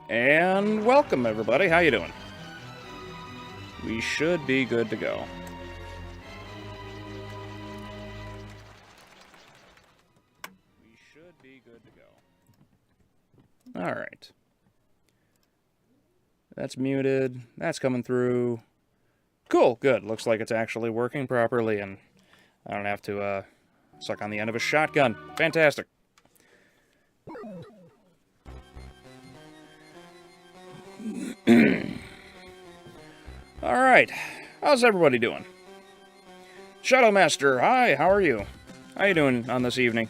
And welcome, everybody. How you doing? We should be good to go. Alright. That's muted. That's coming through. Cool, good. Looks like it's actually working properly, and I don't have to suck on the end of a shotgun. Fantastic. Alright. How's everybody doing? Shadow Master, hi, how are you? How you doing on this evening?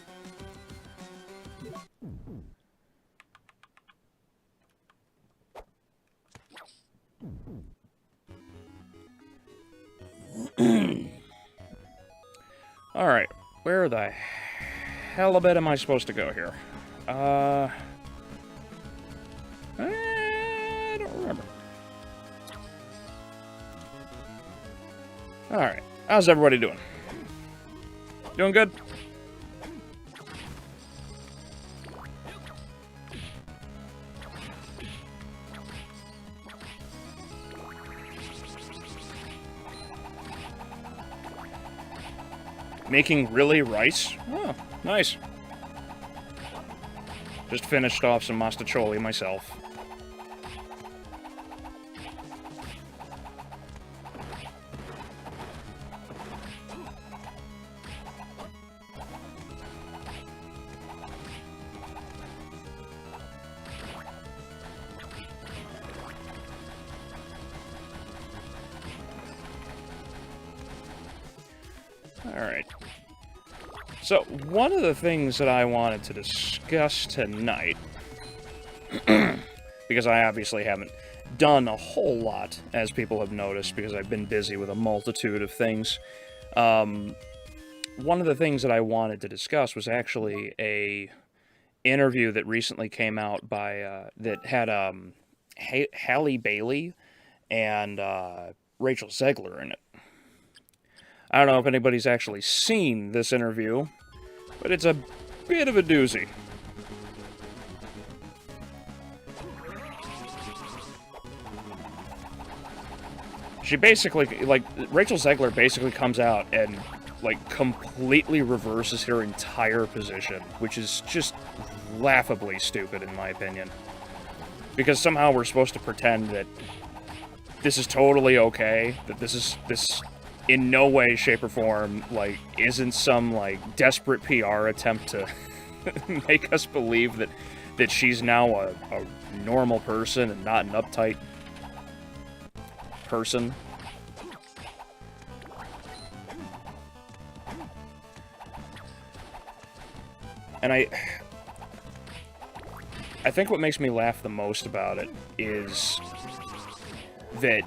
Alright, where the hell a bit am I supposed to go here? I don't remember. Alright, how's everybody doing? Doing good? Making really rice? Oh, nice. Just finished off some mastacholi myself. Alright. So, one of the things that I wanted to discuss tonight, because I obviously haven't done a whole lot, as people have noticed, because I've been busy with a multitude of things, one of the things that I wanted to discuss was actually a interview that recently came out by, that had, Halle Bailey and, Rachel Zegler in it. I don't know if anybody's actually seen this interview, but it's a bit of a doozy. She basically, like, Rachel Zegler basically comes out and, like, completely reverses her entire position, which is just laughably stupid, in my opinion. Because somehow we're supposed to pretend that this is totally okay, that this in no way, shape, or form, like, isn't some, like, desperate PR attempt to make us believe that she's now a normal person and not an uptight person. And I think what makes me laugh the most about it is that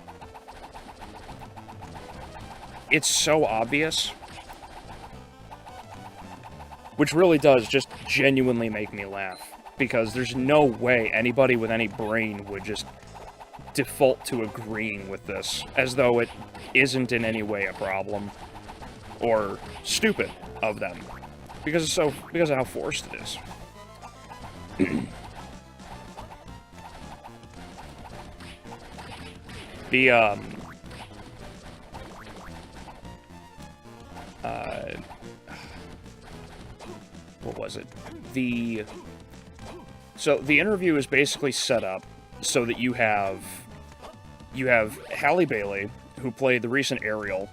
it's so obvious, which really does just genuinely make me laugh, because there's no way anybody with any brain would just default to agreeing with this, as though it isn't in any way a problem, or stupid of them, because of how forced it is. What was it? So the interview is basically set up so that you have Halle Bailey, who played the recent Ariel,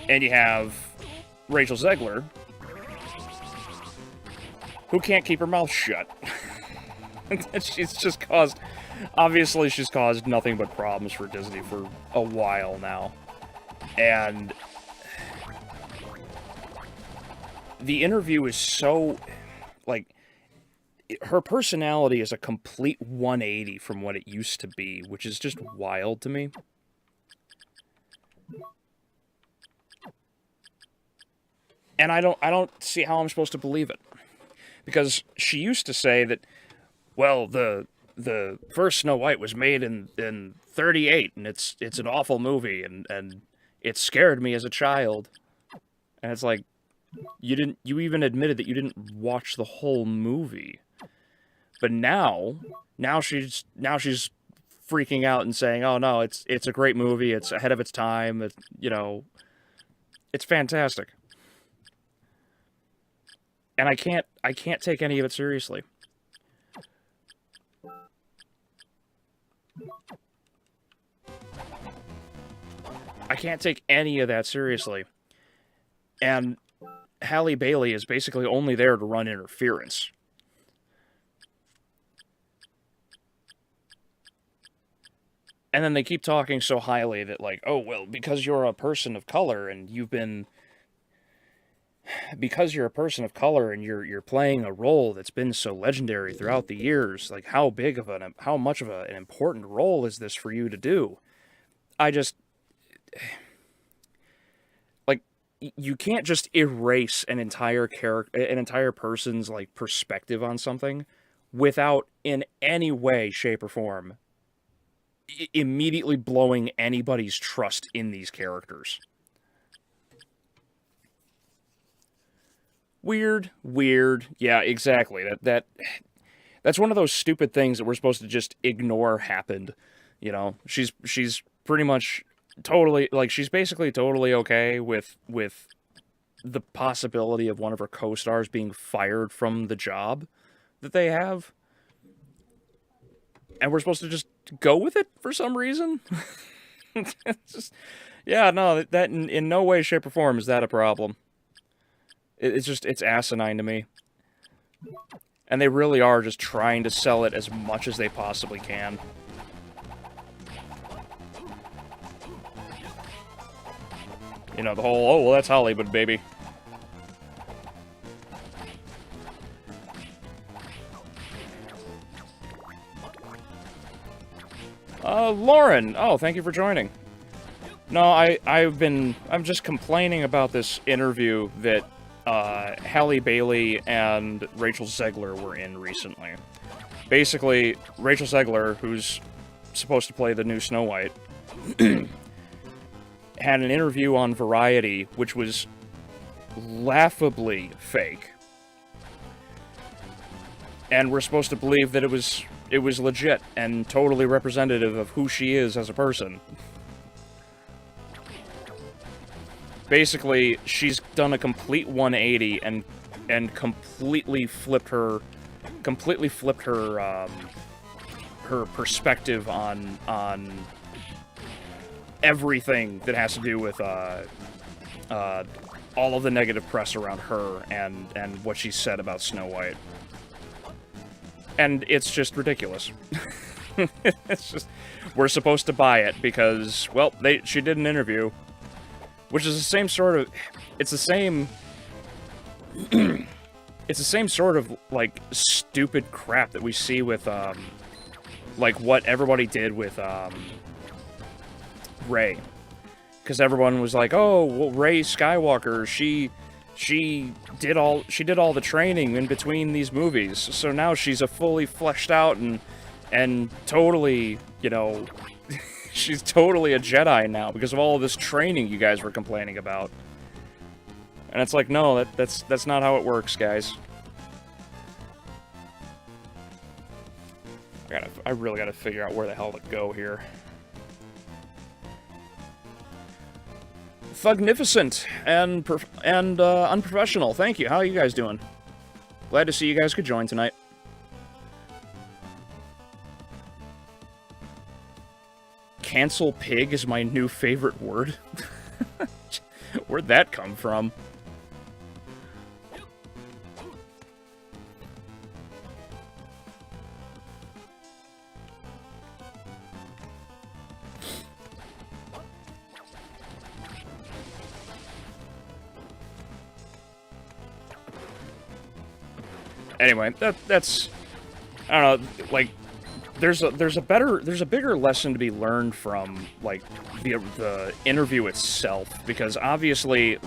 and you have Rachel Zegler, who can't keep her mouth shut. She's just caused, obviously she's caused nothing but problems for Disney for a while now. And the interview is so, like, her personality is a complete 180 from what it used to be, which is just wild to me. And I don't see how I'm supposed to believe it. Because she used to say that, well, the first Snow White was made in 38, and it's an awful movie, and it scared me as a child. And it's like, you even admitted that you didn't watch the whole movie. But now she's freaking out and saying, "Oh no, it's a great movie. It's ahead of its time. It's fantastic." And I can't take any of it seriously. I can't take any of that seriously. And Halle Bailey is basically only there to run interference. And then they keep talking so highly that, like, oh, well, because you're a person of color and because you're a person of color and you're playing a role that's been so legendary throughout the years, like, how much of an important role is this for you to do? Like, you can't just erase an entire person's, like, perspective on something without in any way, shape, or form immediately blowing anybody's trust in these characters. Weird. Yeah, exactly. That's one of those stupid things that we're supposed to just ignore happened. You know, she's pretty much totally, like, she's basically totally okay with the possibility of one of her co-stars being fired from the job that they have. And we're supposed to just go with it for some reason? It's just, yeah, no, that in no way, shape, or form is that a problem. It's asinine to me. And they really are just trying to sell it as much as they possibly can. You know, the whole, oh, well, that's Hollywood, baby. Lauren! Oh, thank you for joining. No, I'm just complaining about this interview that, Halle Bailey and Rachel Zegler were in recently. Basically, Rachel Zegler, who's supposed to play the new Snow White, had an interview on Variety, which was laughably fake. And we're supposed to believe that it was legit and totally representative of who she is as a person. Basically, she's done a complete 180 and completely flipped her her perspective on everything that has to do with all of the negative press around her and what she said about Snow White. And it's just ridiculous. It's just, we're supposed to buy it because, well, she did an interview, which is the same sort of, it's the same sort of, like, stupid crap that we see with, like, what everybody did with, Rey. Because everyone was like, oh, well, Rey Skywalker, she did all the training in between these movies, so now she's a fully fleshed out and totally, you know, she's totally a Jedi now because of all of this training you guys were complaining about. And it's like, no, that's not how it works, guys. I really gotta figure out where the hell to go here. Thugnificent and unprofessional. Thank you. How are you guys doing? Glad to see you guys could join tonight. Cancel pig is my new favorite word. Where'd that come from? Anyway, that's I don't know, like there's a bigger lesson to be learned from, like, the interview itself, because obviously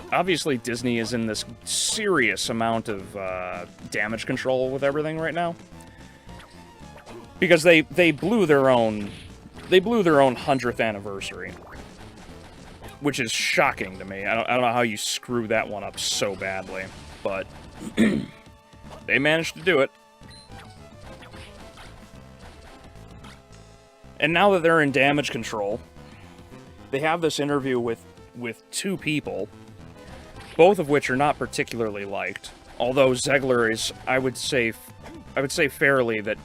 Disney is in this serious amount of damage control with everything right now, because they blew their own 100th anniversary, which is shocking to me. I don't know how you screw that one up so badly, but they managed to do it. And now that they're in damage control, they have this interview with two people, both of which are not particularly liked. Although Zegler is, I would say fairly that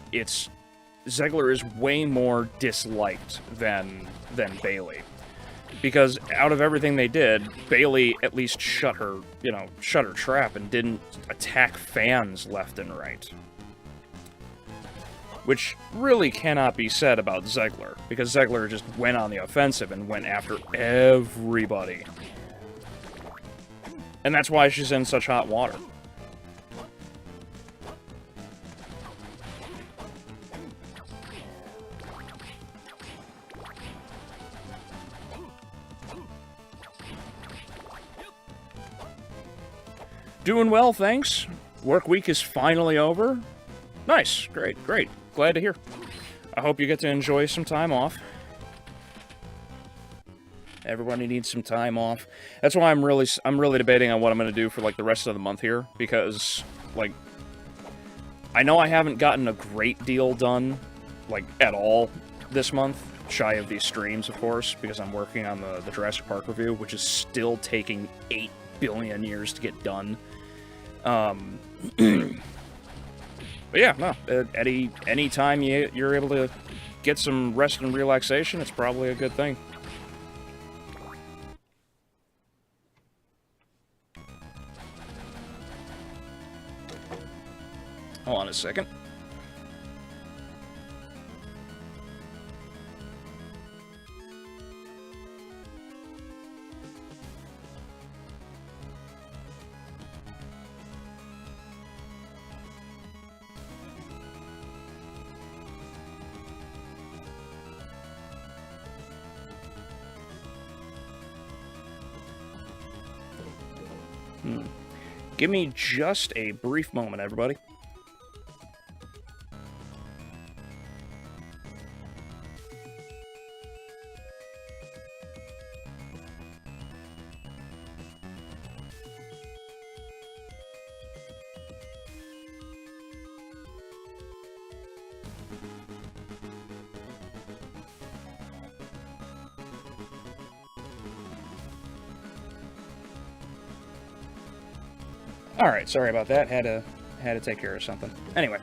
Zegler is way more disliked than Bailey. Because out of everything they did, Bailey at least shut her trap and didn't attack fans left and right. Which really cannot be said about Zegler, because Zegler just went on the offensive and went after everybody. And that's why she's in such hot water. Doing well, thanks. Work week is finally over. Nice, great. Glad to hear. I hope you get to enjoy some time off. Everybody needs some time off. That's why I'm really debating on what I'm going to do for, like, the rest of the month here, because, like, I know I haven't gotten a great deal done, like, at all this month, shy of these streams, of course, because I'm working on the Jurassic Park review, which is still taking 8 billion years to get done. But yeah, no, any time you're able to get some rest and relaxation, it's probably a good thing. Hold on a second. Give me just a brief moment, everybody. Alright, sorry about that. Had to take care of something. Anyway.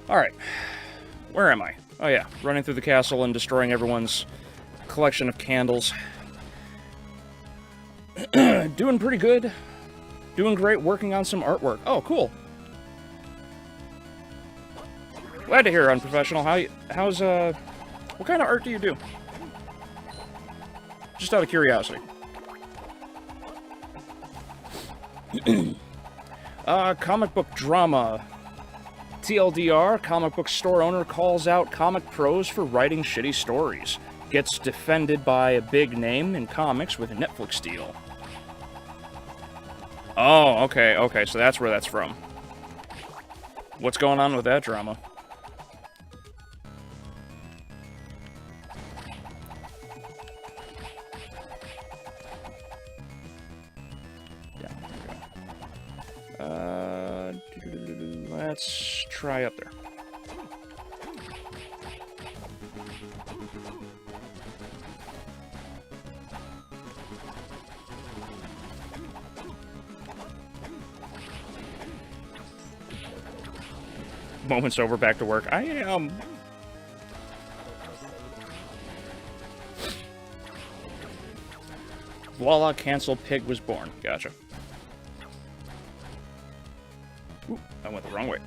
Alright. Where am I? Oh yeah, running through the castle and destroying everyone's collection of candles. Doing pretty good. Doing great, working on some artwork. Oh, cool. Glad to hear, Unprofessional. How's what kind of art do you do? Just out of curiosity. Comic book drama. TLDR, comic book store owner calls out comic pros for writing shitty stories. Gets defended by a big name in comics with a Netflix deal. Oh, okay, so that's where that's from. What's going on with that drama? Let's try up there. Moment's over, back to work. I am. Voila, cancel, pig was born. Gotcha. Ooh, I went the wrong way.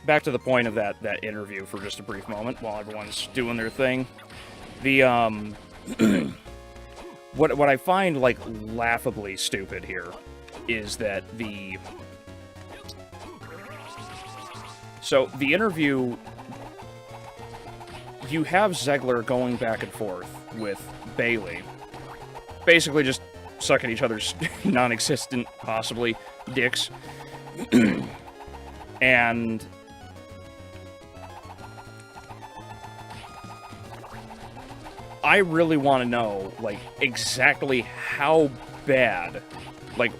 back to the point of that interview for just a brief moment while everyone's doing their thing. The what I find like laughably stupid here is that the interview, you have Zegler going back and forth with Bailey, basically just sucking each other's non-existent, possibly, dicks. And I really want to know, like, exactly how bad, like,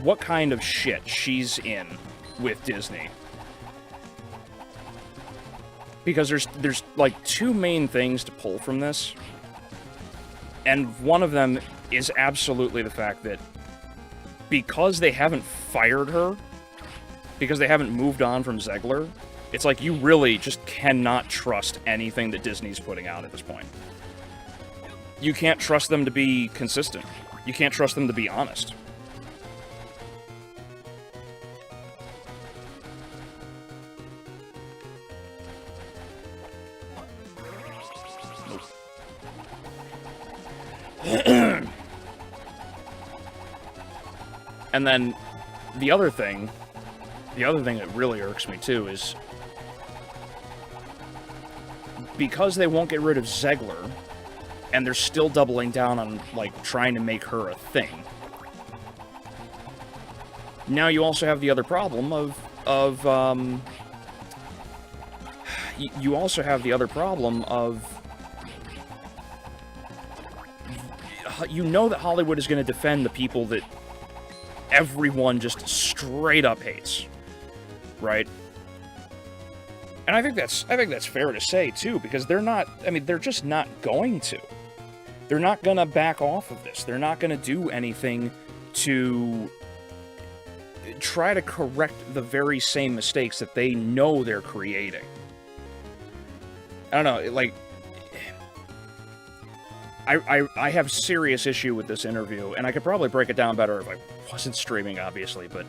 what kind of shit she's in with Disney. Because there's like two main things to pull from this. And one of them is absolutely the fact that because they haven't fired her, because they haven't moved on from Zegler, it's like you really just cannot trust anything that Disney's putting out at this point. You can't trust them to be consistent. You can't trust them to be honest. And then the other thing that really irks me too is because they won't get rid of Zegler and they're still doubling down on like trying to make her a thing. Now you also have the other problem of you also have the other problem of you know that Hollywood is going to defend the people that everyone just straight up hates, right? And I think that's fair to say too, because they're just not going to. They're not gonna back off of this. They're not gonna do anything to try to correct the very same mistakes that they know they're creating. I don't know, like I have serious issue with this interview, and I could probably break it down better if I wasn't streaming, obviously, but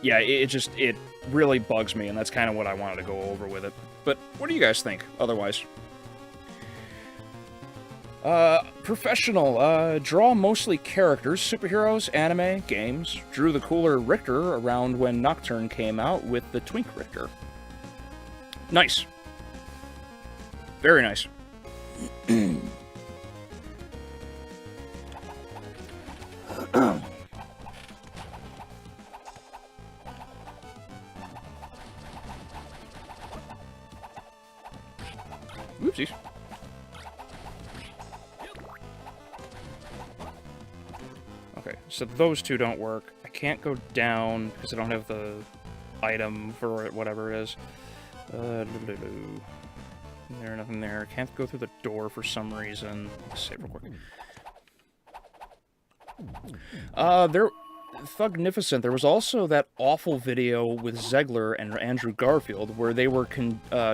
yeah, it really bugs me, and that's kind of what I wanted to go over with it. But what do you guys think, otherwise? Professional, draw mostly characters, superheroes, anime, games. Drew the cooler Richter around when Nocturne came out with the Twink Richter. Nice. Very nice. Oopsies. Okay, so those two don't work. I can't go down because I don't have the item for whatever it is. There, nothing there. Can't go through the door for some reason. Let's save real quick. Thugnificent. There was also that awful video with Zegler and Andrew Garfield where they were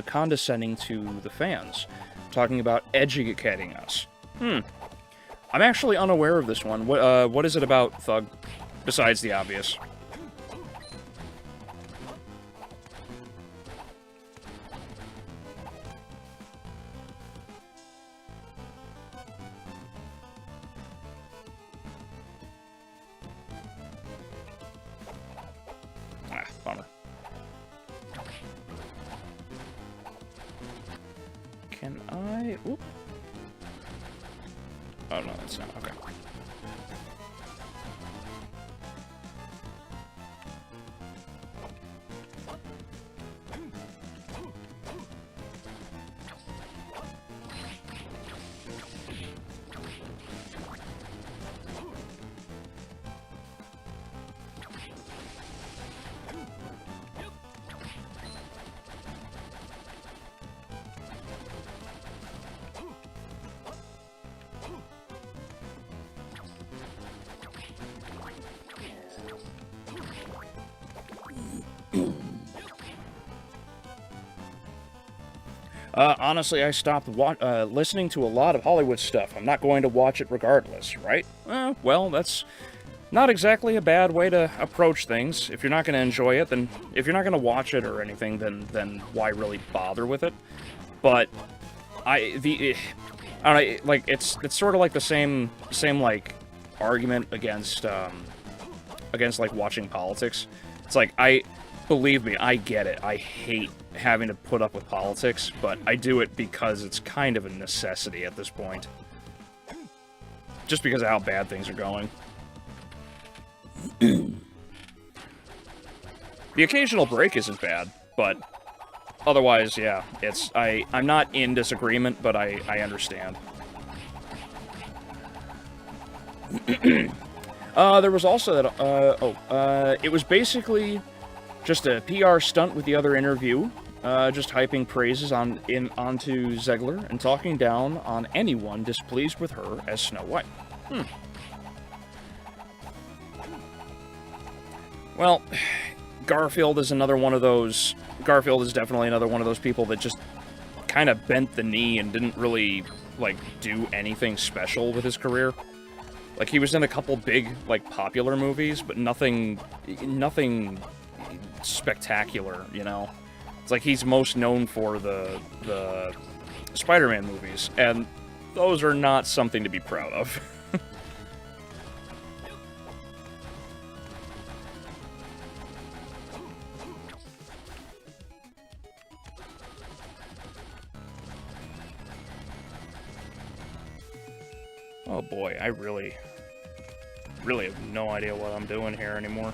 condescending to the fans, talking about educating us. I'm actually unaware of this one. What is it about, Thug, besides the obvious? Bummer. Can I... Oop. Oh, no, that's not... Okay. Honestly, I stopped listening to a lot of Hollywood stuff. I'm not going to watch it regardless, right? Well, that's not exactly a bad way to approach things. If you're not going to enjoy it, then if you're not going to watch it or anything, then why really bother with it? But I don't know, like it's sort of like the same like argument against like watching politics. It's like, believe me, I get it. I hate having to put up with politics, but I do it because it's kind of a necessity at this point. Just because of how bad things are going. The occasional break isn't bad, but otherwise, yeah, I'm not in disagreement, but I understand. There was also that, it was basically just a PR stunt with the other interview, just hyping praises onto Zegler and talking down on anyone displeased with her as Snow White. Well, Garfield is definitely another one of those people that just kind of bent the knee and didn't really, like, do anything special with his career. Like, he was in a couple big, like, popular movies, but nothing spectacular, you know? It's like he's most known for the Spider-Man movies, and those are not something to be proud of. Oh boy, I really have no idea what I'm doing here anymore.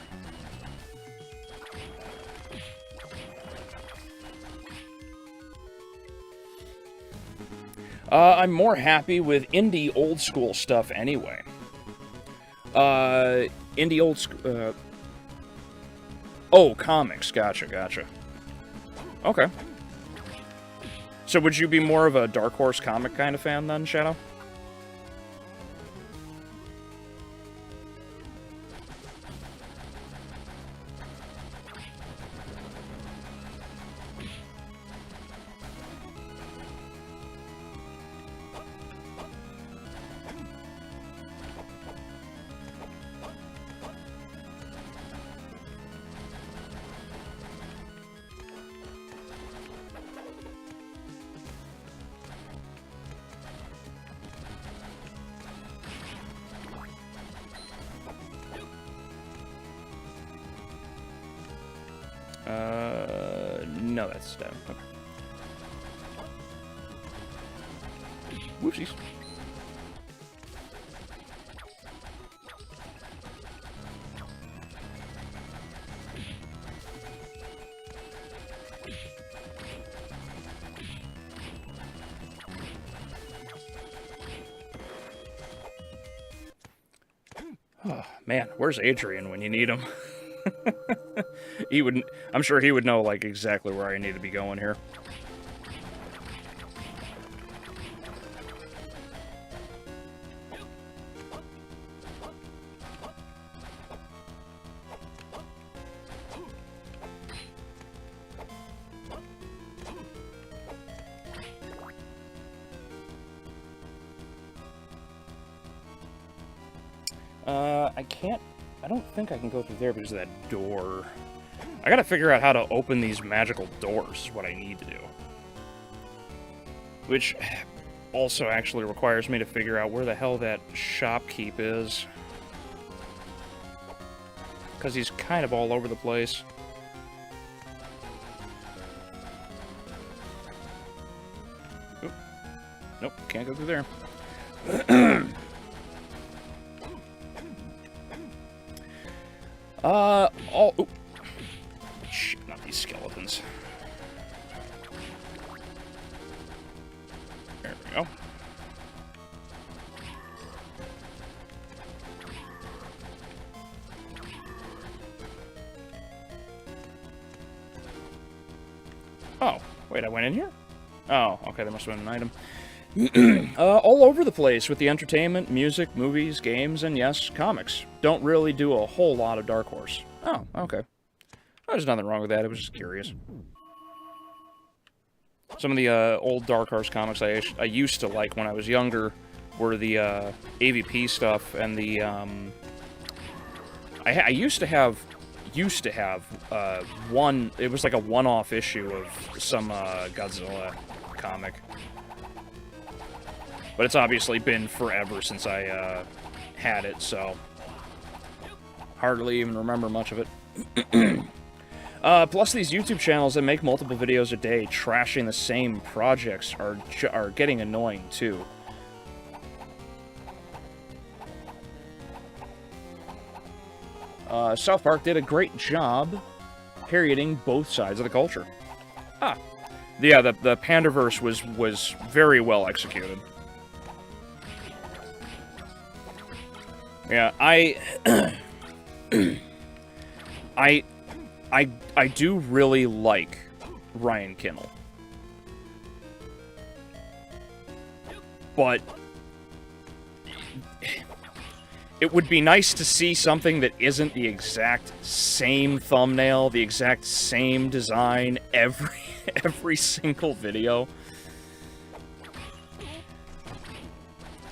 I'm more happy with indie old school stuff anyway. Indie old school, oh, comics, gotcha. Okay. So would you be more of a Dark Horse comic kind of fan then, Shadow? No, that's down. Okay. Whoopsies. Oh, man, where's Adrian when you need him? I'm sure he would know, like, exactly where I need to be going here. I don't think I can go through there because of that door. I gotta figure out how to open these magical doors, is what I need to do. Which also actually requires me to figure out where the hell that shopkeep is. Because he's kind of all over the place. Oop. Nope, can't go through there. Oop. Shit, not these skeletons. There we go. Oh, wait, I went in here? Oh, okay, there must have been an item. All over the place with the entertainment, music, movies, games, and yes, comics. Don't really do a whole lot of Dark Horse. Oh, okay. There's nothing wrong with that, I was just curious. Some of the old Dark Horse comics I used to like when I was younger were the AVP stuff and the I used to have one. It was like a one-off issue of some Godzilla comic, but it's obviously been forever since I had it, so hardly even remember much of it. Plus, these YouTube channels that make multiple videos a day trashing the same projects are getting annoying too. South Park did a great job parodying both sides of the culture. Ah, yeah, the Pandaverse was very well executed. Yeah, I do really like Ryan Kinnell, but it would be nice to see something that isn't the exact same thumbnail, the exact same design every single video.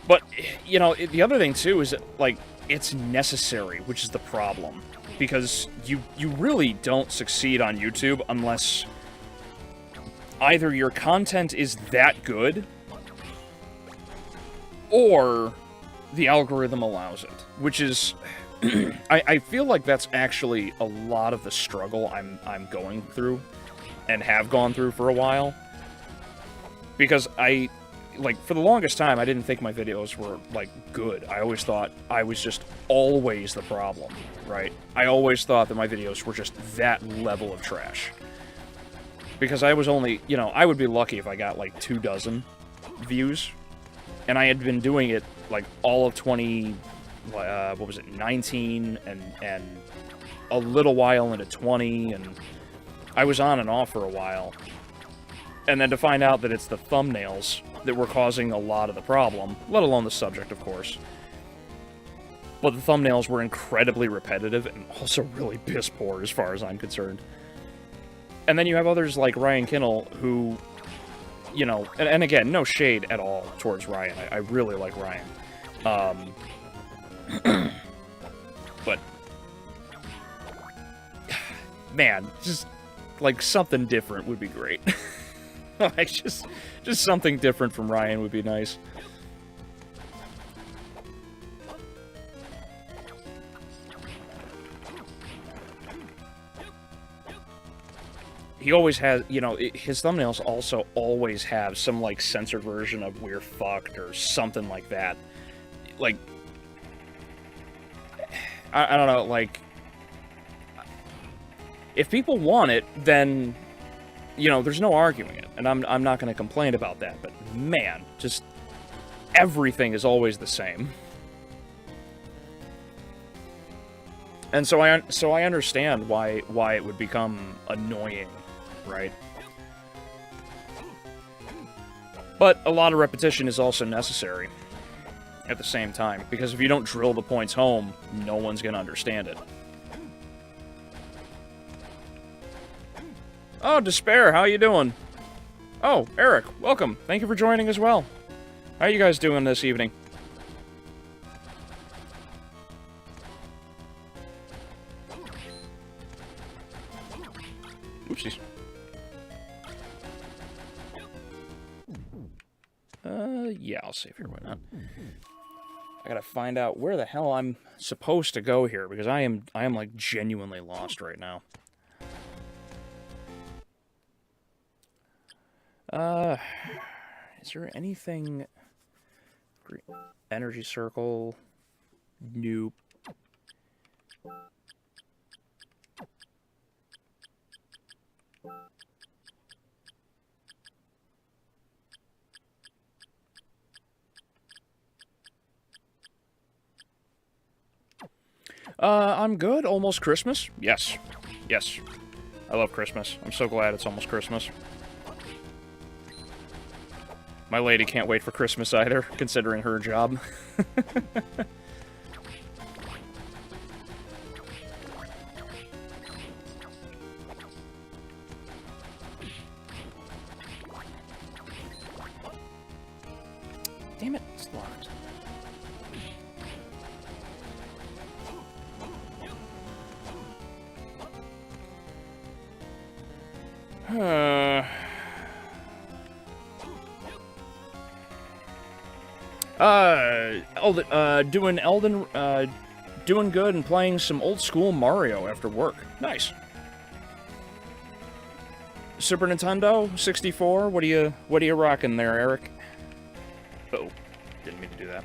But, you know, the other thing, too, is that, like, it's necessary, which is the problem. Because you really don't succeed on YouTube unless either your content is that good, or the algorithm allows it. Which is... I feel like that's actually a lot of the struggle I'm going through, and have gone through for a while. Because like, for the longest time, I didn't think my videos were, like, good. I always thought I was just always the problem, right? I always thought that my videos were just that level of trash. Because I was only, you know, I would be lucky if I got, like, 24 views. And I had been doing it, like, all of 19, and a little while into 20, and I was on and off for a while. And then to find out that it's the thumbnails that were causing a lot of the problem, let alone the subject, of course. But the thumbnails were incredibly repetitive and also really piss poor as far as I'm concerned. And then you have others like Ryan Kinnell who, you know, and again, no shade at all towards Ryan. I really like Ryan. But, man, just, like, something different would be great. Like, just something different from Ryan would be nice. He always has, you know, his thumbnails also always have some, like, censored version of "we're fucked" or something like that. Like, I don't know, like, if people want it, then, you know, there's no arguing it, and I'm not going to complain about that, but man, just everything is always the same. And so I understand why it would become annoying, right? But a lot of repetition is also necessary at the same time, because if you don't drill the points home, no one's going to understand it. Oh, Despair, how you doing? Oh, Eric, welcome. Thank you for joining as well. How are you guys doing this evening? Oopsies. Yeah, I'll save here, why not? I gotta find out where the hell I'm supposed to go here, because I am like genuinely lost right now. Is there anything... Energy circle... Nope. I'm good. Almost Christmas? Yes. Yes. I love Christmas. I'm so glad it's almost Christmas. My lady can't wait for Christmas either, considering her job. Damn it, it's locked. Doing good and playing some old school Mario after work. Nice. Super Nintendo 64. What are you rocking there, Eric? Oh, didn't mean to do that.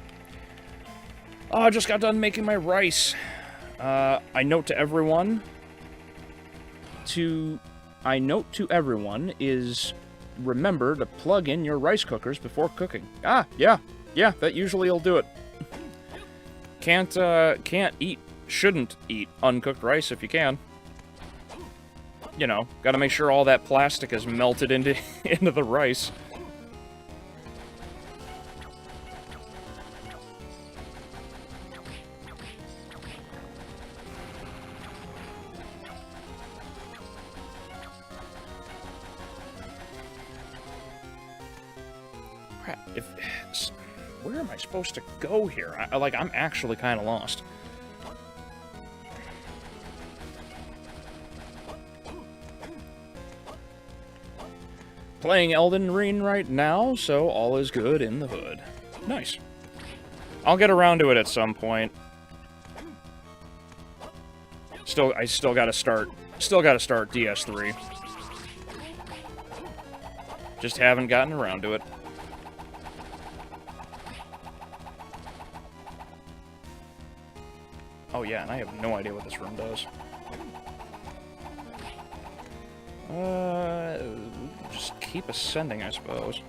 Oh, I just got done making my rice. I note to everyone is remember to plug in your rice cookers before cooking. Ah, yeah, that usually will do it. Shouldn't eat uncooked rice if you can. You know, gotta make sure all that plastic is melted into the rice. Where am I supposed to go here? I'm actually kind of lost. Playing Elden Ring right now, so all is good in the hood. Nice. I'll get around to it at some point. I still gotta start DS3. Just haven't gotten around to it. Oh yeah, and I have no idea what this room does. Just keep ascending, I suppose.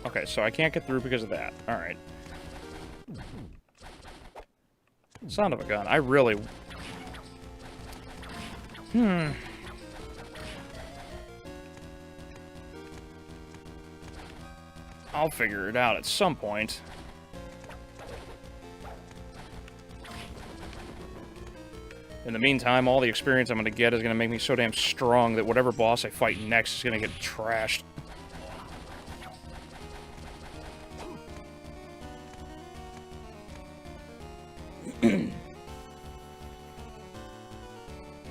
Okay, so I can't get through because of that. Alright. Son of a gun. I really... I'll figure it out at some point. In the meantime, all the experience I'm going to get is going to make me so damn strong that whatever boss I fight next is going to get trashed.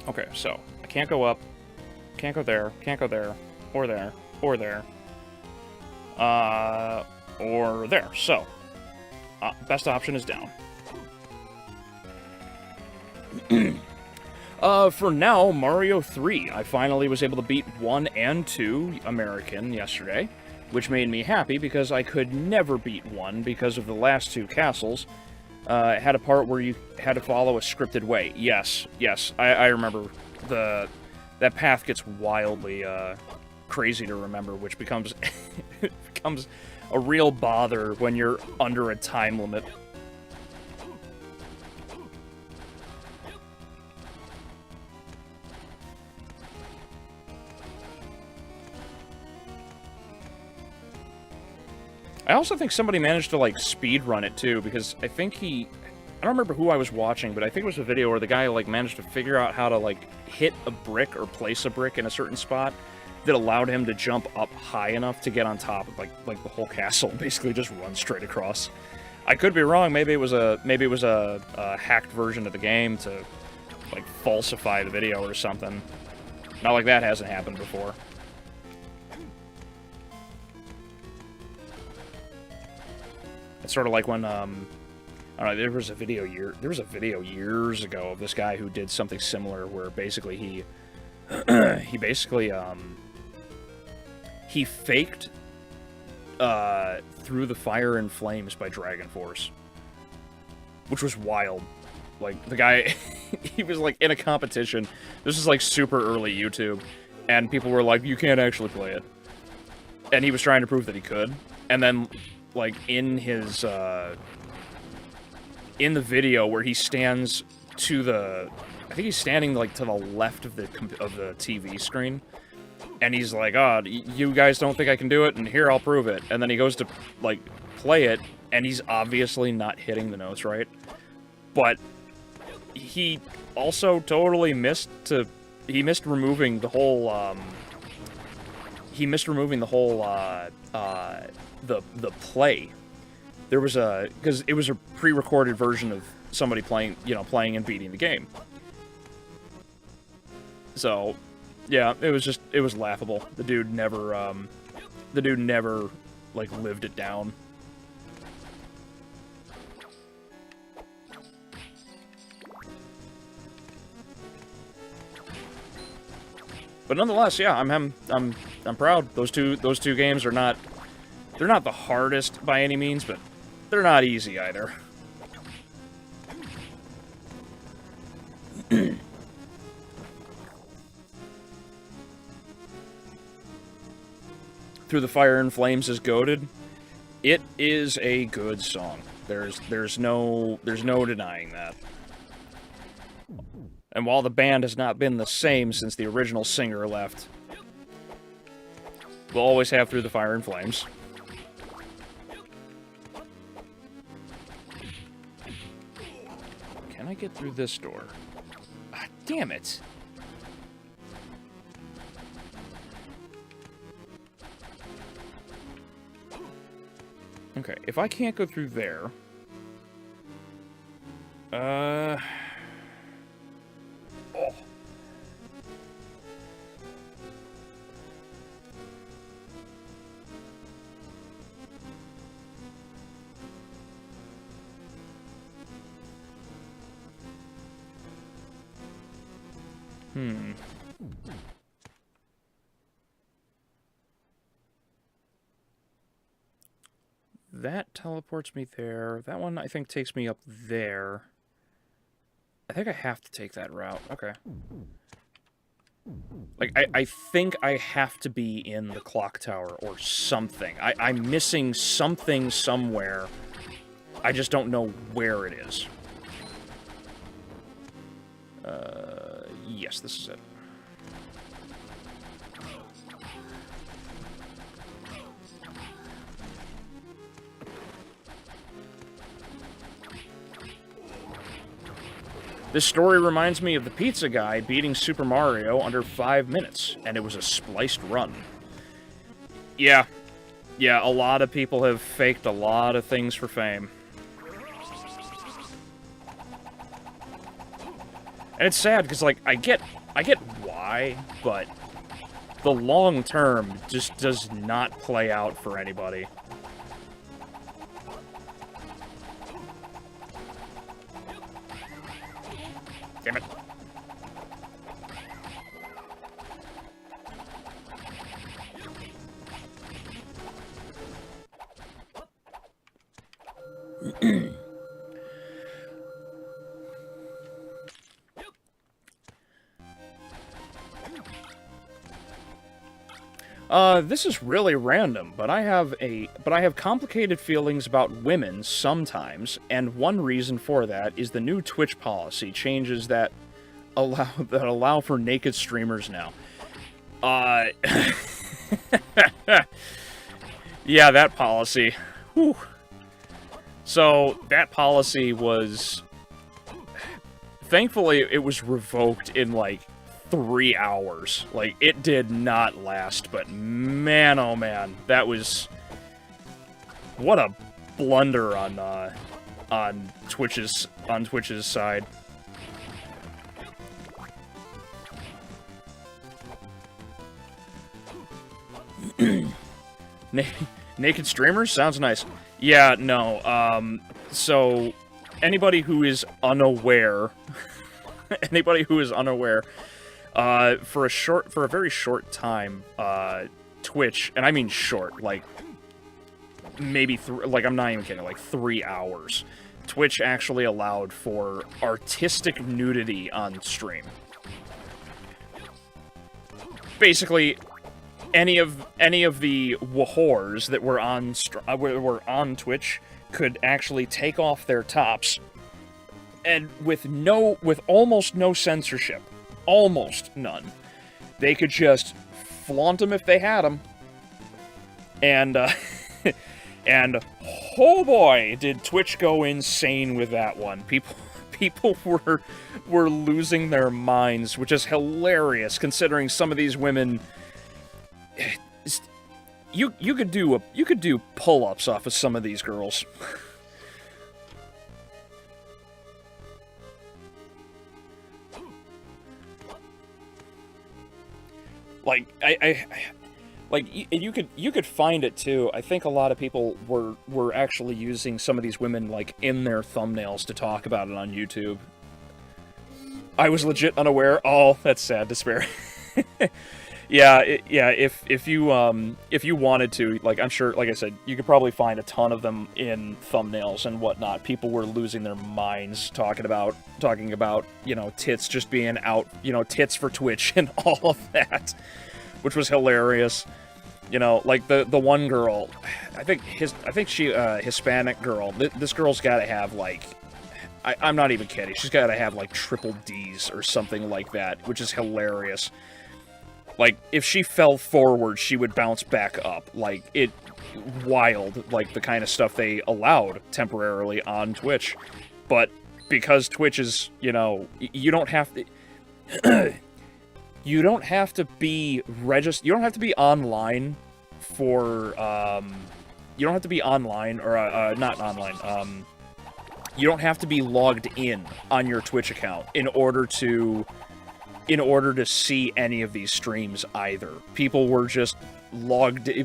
Okay, so, I can't go up, can't go there, or there, or there, or there. So, best option is down. For now, Mario 3. I finally was able to beat 1 and 2 American yesterday, which made me happy because I could never beat 1 because of the last 2 castles. It had a part where you had to follow a scripted way. Yes, I remember. That path gets wildly crazy to remember, which becomes becomes a real bother when you're under a time limit. I also think somebody managed to, like, speedrun it, too, because I think I don't remember who I was watching, but I think it was a video where the guy, like, managed to figure out how to, like, hit a brick or place a brick in a certain spot that allowed him to jump up high enough to get on top of, like the whole castle and basically just run straight across. I could be wrong. Maybe it was a hacked version of the game to, like, falsify the video or something. Not like that hasn't happened before. It's sort of like when, I don't know, there was a video years ago of this guy who did something similar where basically he faked Through the Fire and Flames by Dragon Force, which was wild. Like, the guy, he was, like, in a competition. This is, like, super early YouTube, and people were like, you can't actually play it. And he was trying to prove that he could, and then, like, in his, in the video where he stands to the, I think he's standing, like, to the left of the TV screen, And he's like, oh, you guys don't think I can do it, and here, I'll prove it. And then he goes to, like, play it, and he's obviously not hitting the notes right. But he also totally missed removing the whole, the play. There was because it was a pre-recorded version of somebody playing and beating the game. So, yeah, it was laughable. The dude never, like, lived it down. But nonetheless, yeah, I'm proud. Those two games are not, they're not the hardest by any means, but they're not easy either. Through the Fire and Flames is goated. It is a good song. There's no denying that. And while the band has not been the same since the original singer left, we'll always have Through the Fire and Flames. Can I get through this door? Ah, damn it. Okay, if I can't go through there... Oh. That teleports me there. That one, I think, takes me up there. I think I have to take that route. Okay. Like, I think I have to be in the clock tower or something. I'm missing something somewhere. I just don't know where it is. Yes, this is it. This story reminds me of the pizza guy beating Super Mario under 5 minutes, and it was a spliced run. Yeah. Yeah, a lot of people have faked a lot of things for fame. And it's sad, because, like, I get why, but the long term just does not play out for anybody. Damn it. This is really random, but I have complicated feelings about women sometimes, and one reason for that is the new Twitch policy changes that allow for naked streamers now. Yeah, that policy. Whew. So, that policy was... Thankfully, it was revoked in, like, 3 hours. Like, it did not last, but man, oh man, that was... What a blunder on Twitch's side. Naked streamers? Sounds nice. Yeah, no, so, anybody who is unaware, for a very short time, Twitch, and I mean short, like, maybe, like, I'm not even kidding, like, 3 hours, Twitch actually allowed for artistic nudity on stream. Basically, any of the whores that were on Twitch could actually take off their tops, and with almost no censorship, almost none, they could just flaunt them if they had them. And, and oh boy, did Twitch go insane with that one. People were losing their minds, which is hilarious considering some of these women. You could do pull-ups off of some of these girls. Like you could find it too. I think a lot of people were actually using some of these women like in their thumbnails to talk about it on YouTube. I was legit unaware. Oh, that's sad. Despair. Yeah, if you wanted to, like, I'm sure, like I said, you could probably find a ton of them in thumbnails and whatnot. People were losing their minds talking about, you know, tits just being out, you know, tits for Twitch and all of that, which was hilarious. You know, like the one girl, I think she Hispanic girl. This girl's got to have like, I'm not even kidding. She's got to have like triple D's or something like that, which is hilarious. Like, if she fell forward, she would bounce back up. Like, wild, like, the kind of stuff they allowed temporarily on Twitch. But because Twitch is, you know, you don't have to... you don't have to be you don't have to be online for, you don't have to be online, or, not online, you don't have to be logged in on your Twitch account in order to see any of these streams either. People were just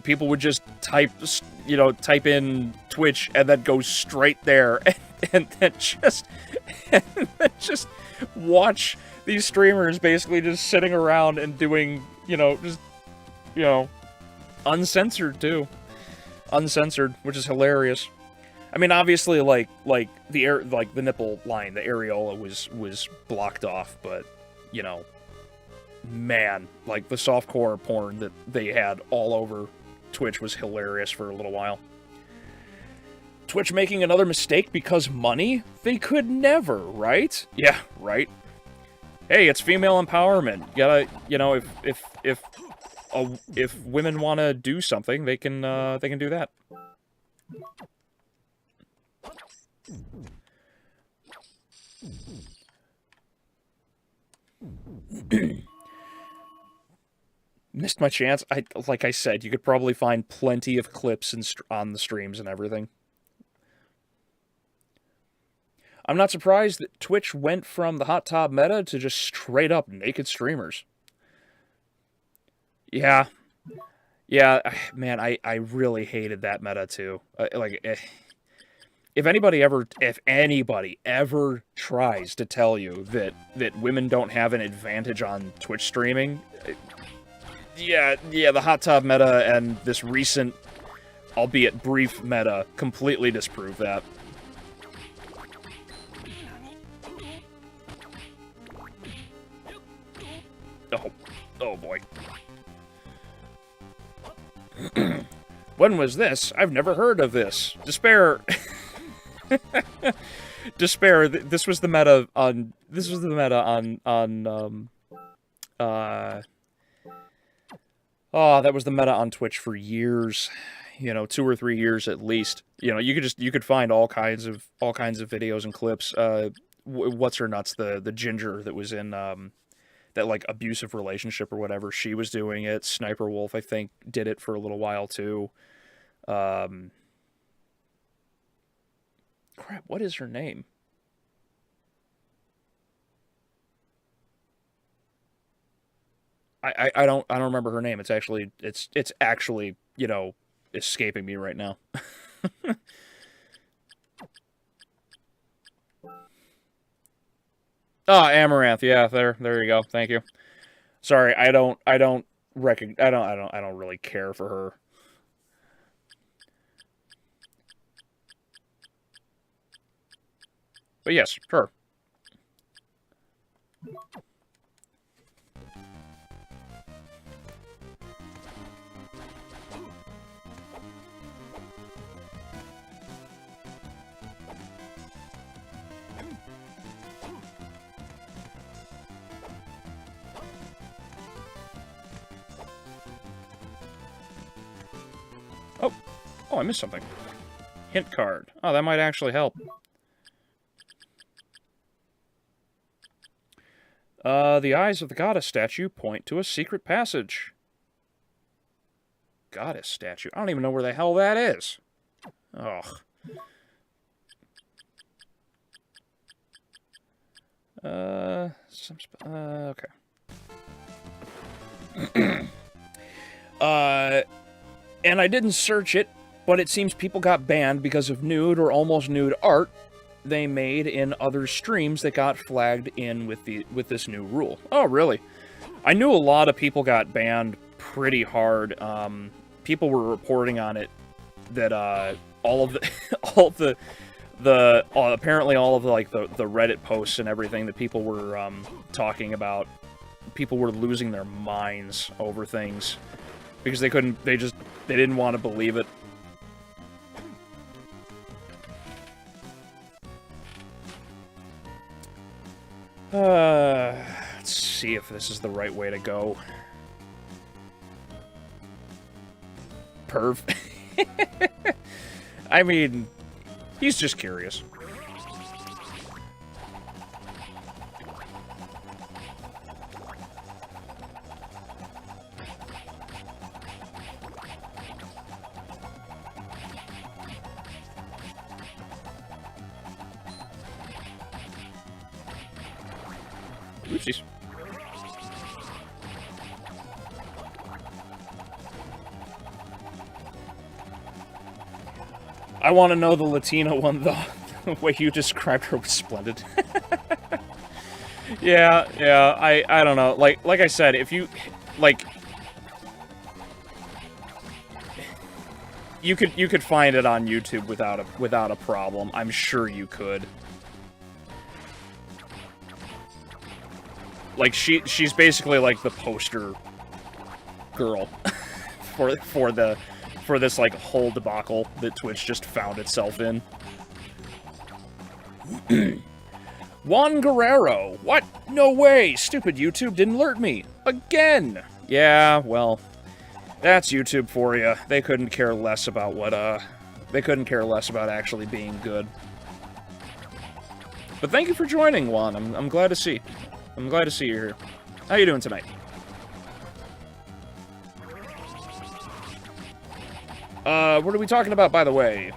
people would just type in Twitch and then go straight there and then just watch these streamers basically just sitting around and doing, uncensored too. Uncensored, which is hilarious. I mean, obviously, like the nipple line, the areola was blocked off, but you know, man, like the softcore porn that they had all over Twitch was hilarious for a little while. Twitch making another mistake because money? They could never, right? Yeah, right. Hey, it's female empowerment. You gotta, you know, if women want to do something, they can do that. Missed my chance. Like I said, you could probably find plenty of clips on the streams and everything. I'm not surprised that Twitch went from the hot tub meta to just straight up naked streamers. Yeah. Yeah, man, I really hated that meta too. If anybody ever tries to tell you that women don't have an advantage on Twitch streaming, yeah, the hot tub meta and this recent, albeit brief meta, completely disprove that. Oh boy. When was this? I've never heard of this. Despair. Despair. This was the meta on. This was the meta on. Oh, that was the meta on Twitch for years. You know, 2 or 3 years at least. You know, you could find all kinds of videos and clips. What's her nuts? The ginger that was in that like abusive relationship or whatever. She was doing it. Sniper Wolf, I think, did it for a little while too. Crap, what is her name? I don't remember her name. It's actually you know, escaping me right now. Oh, Amaranth. Yeah, there you go. Thank you. Sorry, I don't really care for her. But yes, her. Oh, I missed something. Hint card. Oh, that might actually help. The eyes of the goddess statue point to a secret passage. Goddess statue? I don't even know where the hell that is. Ugh. Okay. And I didn't search it, but it seems people got banned because of nude or almost nude art they made in other streams that got flagged in with this new rule. Oh, really? I knew a lot of people got banned pretty hard. People were reporting on it that apparently all of the Reddit posts and everything that people were talking about, people were losing their minds over things because they didn't want to believe it. Let's see if this is the right way to go. Perv. I mean, he's just curious. Oopsies. I want to know the Latina one, though. The way you described her was splendid. Yeah, I don't know. Like I said, if you, like... You could find it on YouTube without a problem. I'm sure you could. Like, she's basically like the poster girl for this like whole debacle that Twitch just found itself in. Juan Guerrero. What? No way. Stupid YouTube didn't alert me. Again. Yeah, well, that's YouTube for you. They couldn't care less about they couldn't care less about actually being good. But thank you for joining, Juan. I'm glad to see. I'm glad to see you here. How you doing tonight? What are we talking about, by the way?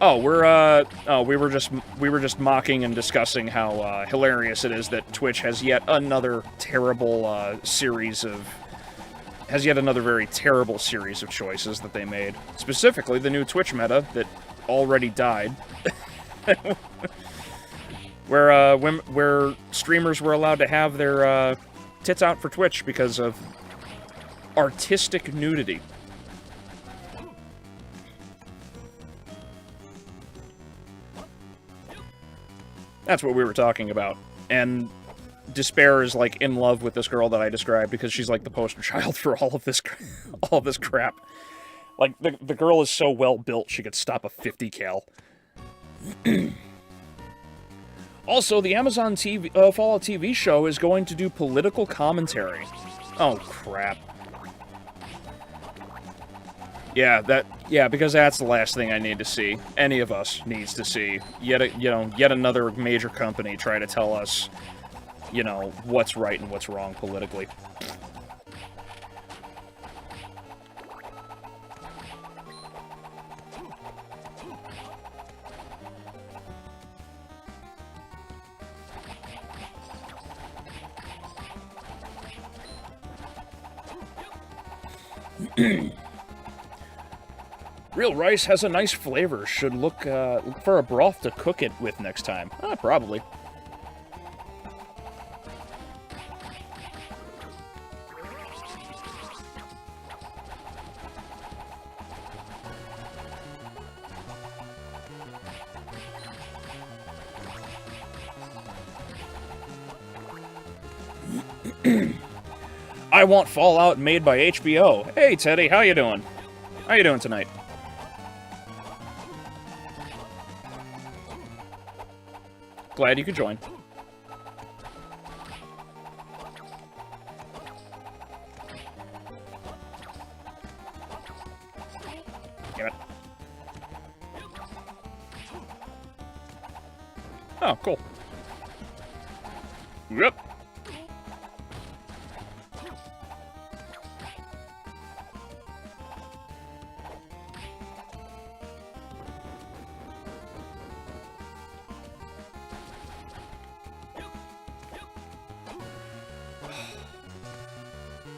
Oh, we were just mocking and discussing how hilarious it is that Twitch has yet another terrible has yet another very terrible series of choices that they made. Specifically, the new Twitch meta that already died. Where streamers were allowed to have their tits out for Twitch because of artistic nudity. That's what we were talking about. And Despair is, like, in love with this girl that I described because she's, like, the poster child for all of this crap. Like, the girl is so well built she could stop a 50 cal. Also, the Amazon Fallout TV show is going to do political commentary. Oh, crap. Yeah, because that's the last thing I need to see. Any of us needs to see. Yet another major company try to tell us, what's right and what's wrong politically. Real rice has a nice flavor. Should look for a broth to cook it with next time. Probably. I want Fallout made by HBO. Hey, Teddy, how you doing? How you doing tonight? Glad you could join. Damn it. Oh, cool. Yep.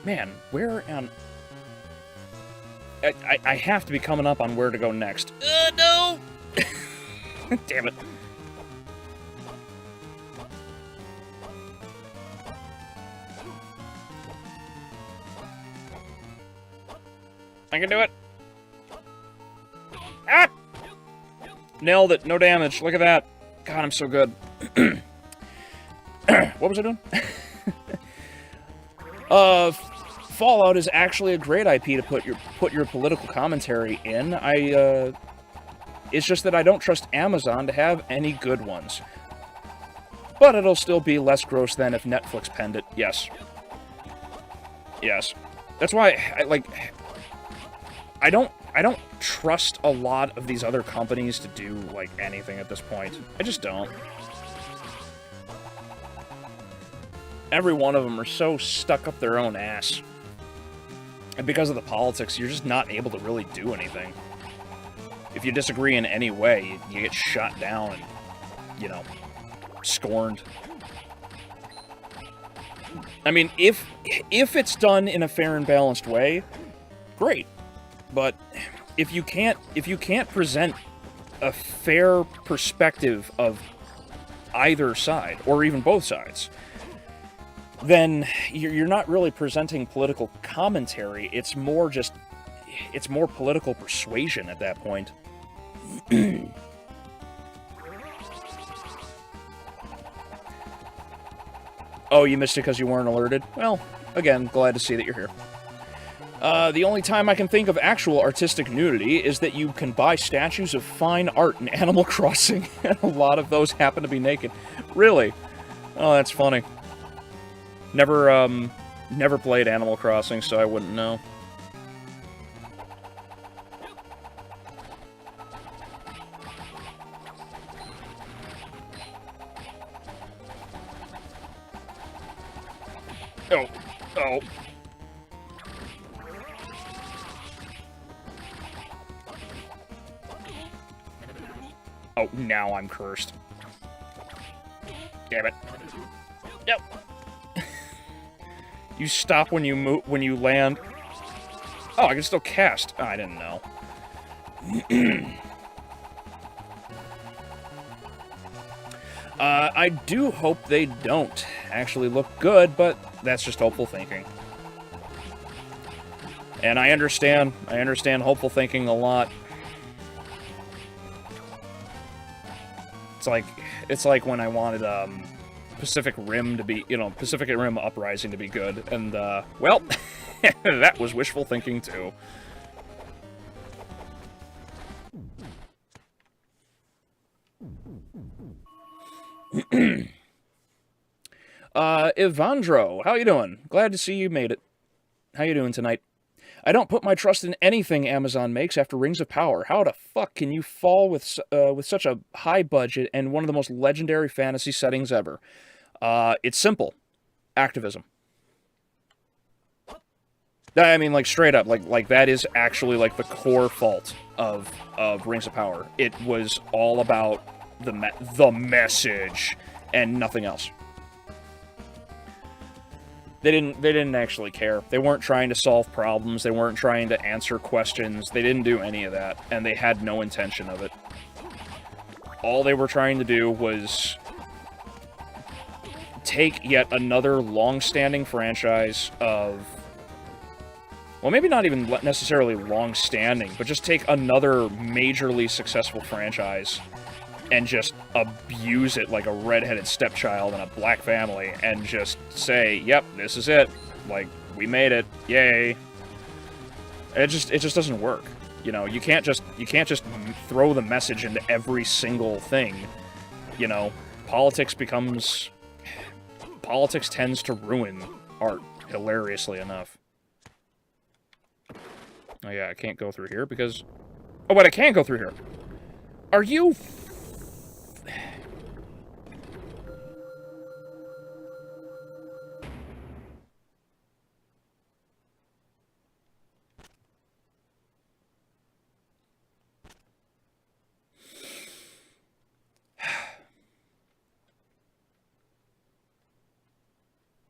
Man, where on... I have to be coming up on where to go next. No! Damn it. I can do it. Ah! Nailed it. No damage. Look at that. God, I'm so good. What was I doing? Fallout is actually a great IP to put your political commentary in. It's just that I don't trust Amazon to have any good ones. But it'll still be less gross than if Netflix penned it. Yes. Yes. That's why I don't trust a lot of these other companies to do, like, anything at this point. I just don't. Every one of them are so stuck up their own ass. And because of the politics, you're just not able to really do anything. If you disagree in any way, you get shot down and, you know, scorned. I mean, if it's done in a fair and balanced way, great. But if you can't present a fair perspective of either side, or even both sides, then you're not really presenting political commentary. It's more political persuasion at that point. Oh, you missed it because you weren't alerted? Well, again, glad to see that you're here. The only time I can think of actual artistic nudity is that you can buy statues of fine art in Animal Crossing, and a lot of those happen to be naked. Really? Oh, that's funny. Never played Animal Crossing, so I wouldn't know. Oh. Oh. Oh, now I'm cursed. Damn it. Nope. You stop when you move, when you land. Oh, I can still cast. Oh, I didn't know. I do hope they don't actually look good, but that's just hopeful thinking. And I understand hopeful thinking a lot. It's like when I wanted Pacific Rim to be, Pacific Rim Uprising to be good, and well, that was wishful thinking too. Evandro, how you doing? Glad to see you made it. How you doing tonight? I don't put my trust in anything Amazon makes after Rings of Power. How the fuck can you fall with such a high budget and one of the most legendary fantasy settings ever? It's simple. Activism. I mean, like, straight up, like that is actually, like, the core fault of Rings of Power. It was all about the message and nothing else. They didn't actually care. They weren't trying to solve problems. They weren't trying to answer questions. They didn't do any of that, and they had no intention of it. All they were trying to do was take yet another long-standing franchise of... Well, maybe not even necessarily long-standing, but just take another majorly successful franchise and just abuse it like a redheaded stepchild in a black family, and just say, yep, this is it. Like, we made it. Yay. It just doesn't work. You can't just throw the message into every single thing. Politics tends to ruin art, hilariously enough. Oh yeah, I can't go through here because... Oh, but I can go through here. Are you...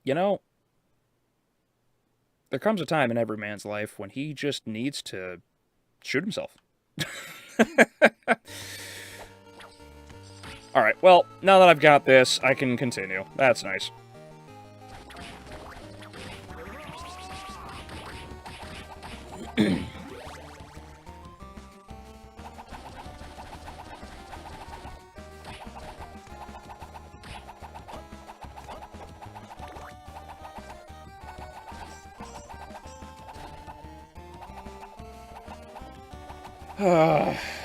You know, there comes a time in every man's life when he just needs to shoot himself. Alright, well, now that I've got this, I can continue. That's nice.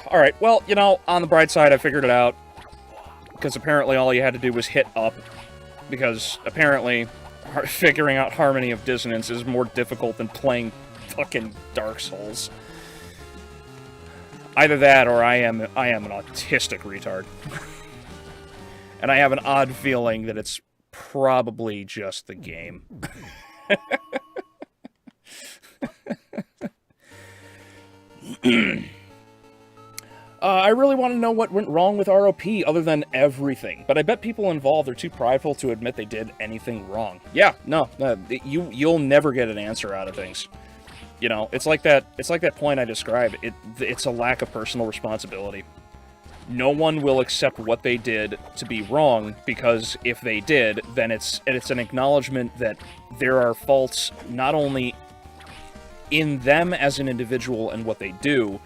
Alright, well, you know, on the bright side, I figured it out. Because apparently all you had to do was hit up. Because apparently figuring out harmony of dissonance is more difficult than playing fucking Dark Souls. Either that or I am an autistic retard. And I have an odd feeling that it's probably just the game. I really want to know what went wrong with ROP other than everything, but I bet people involved are too prideful to admit they did anything wrong. Yeah, no, you'll never get an answer out of things. You know, it's like that point I described. It's a lack of personal responsibility. No one will accept what they did to be wrong, because if they did, then it's an acknowledgement that there are faults not only in them as an individual and what they do,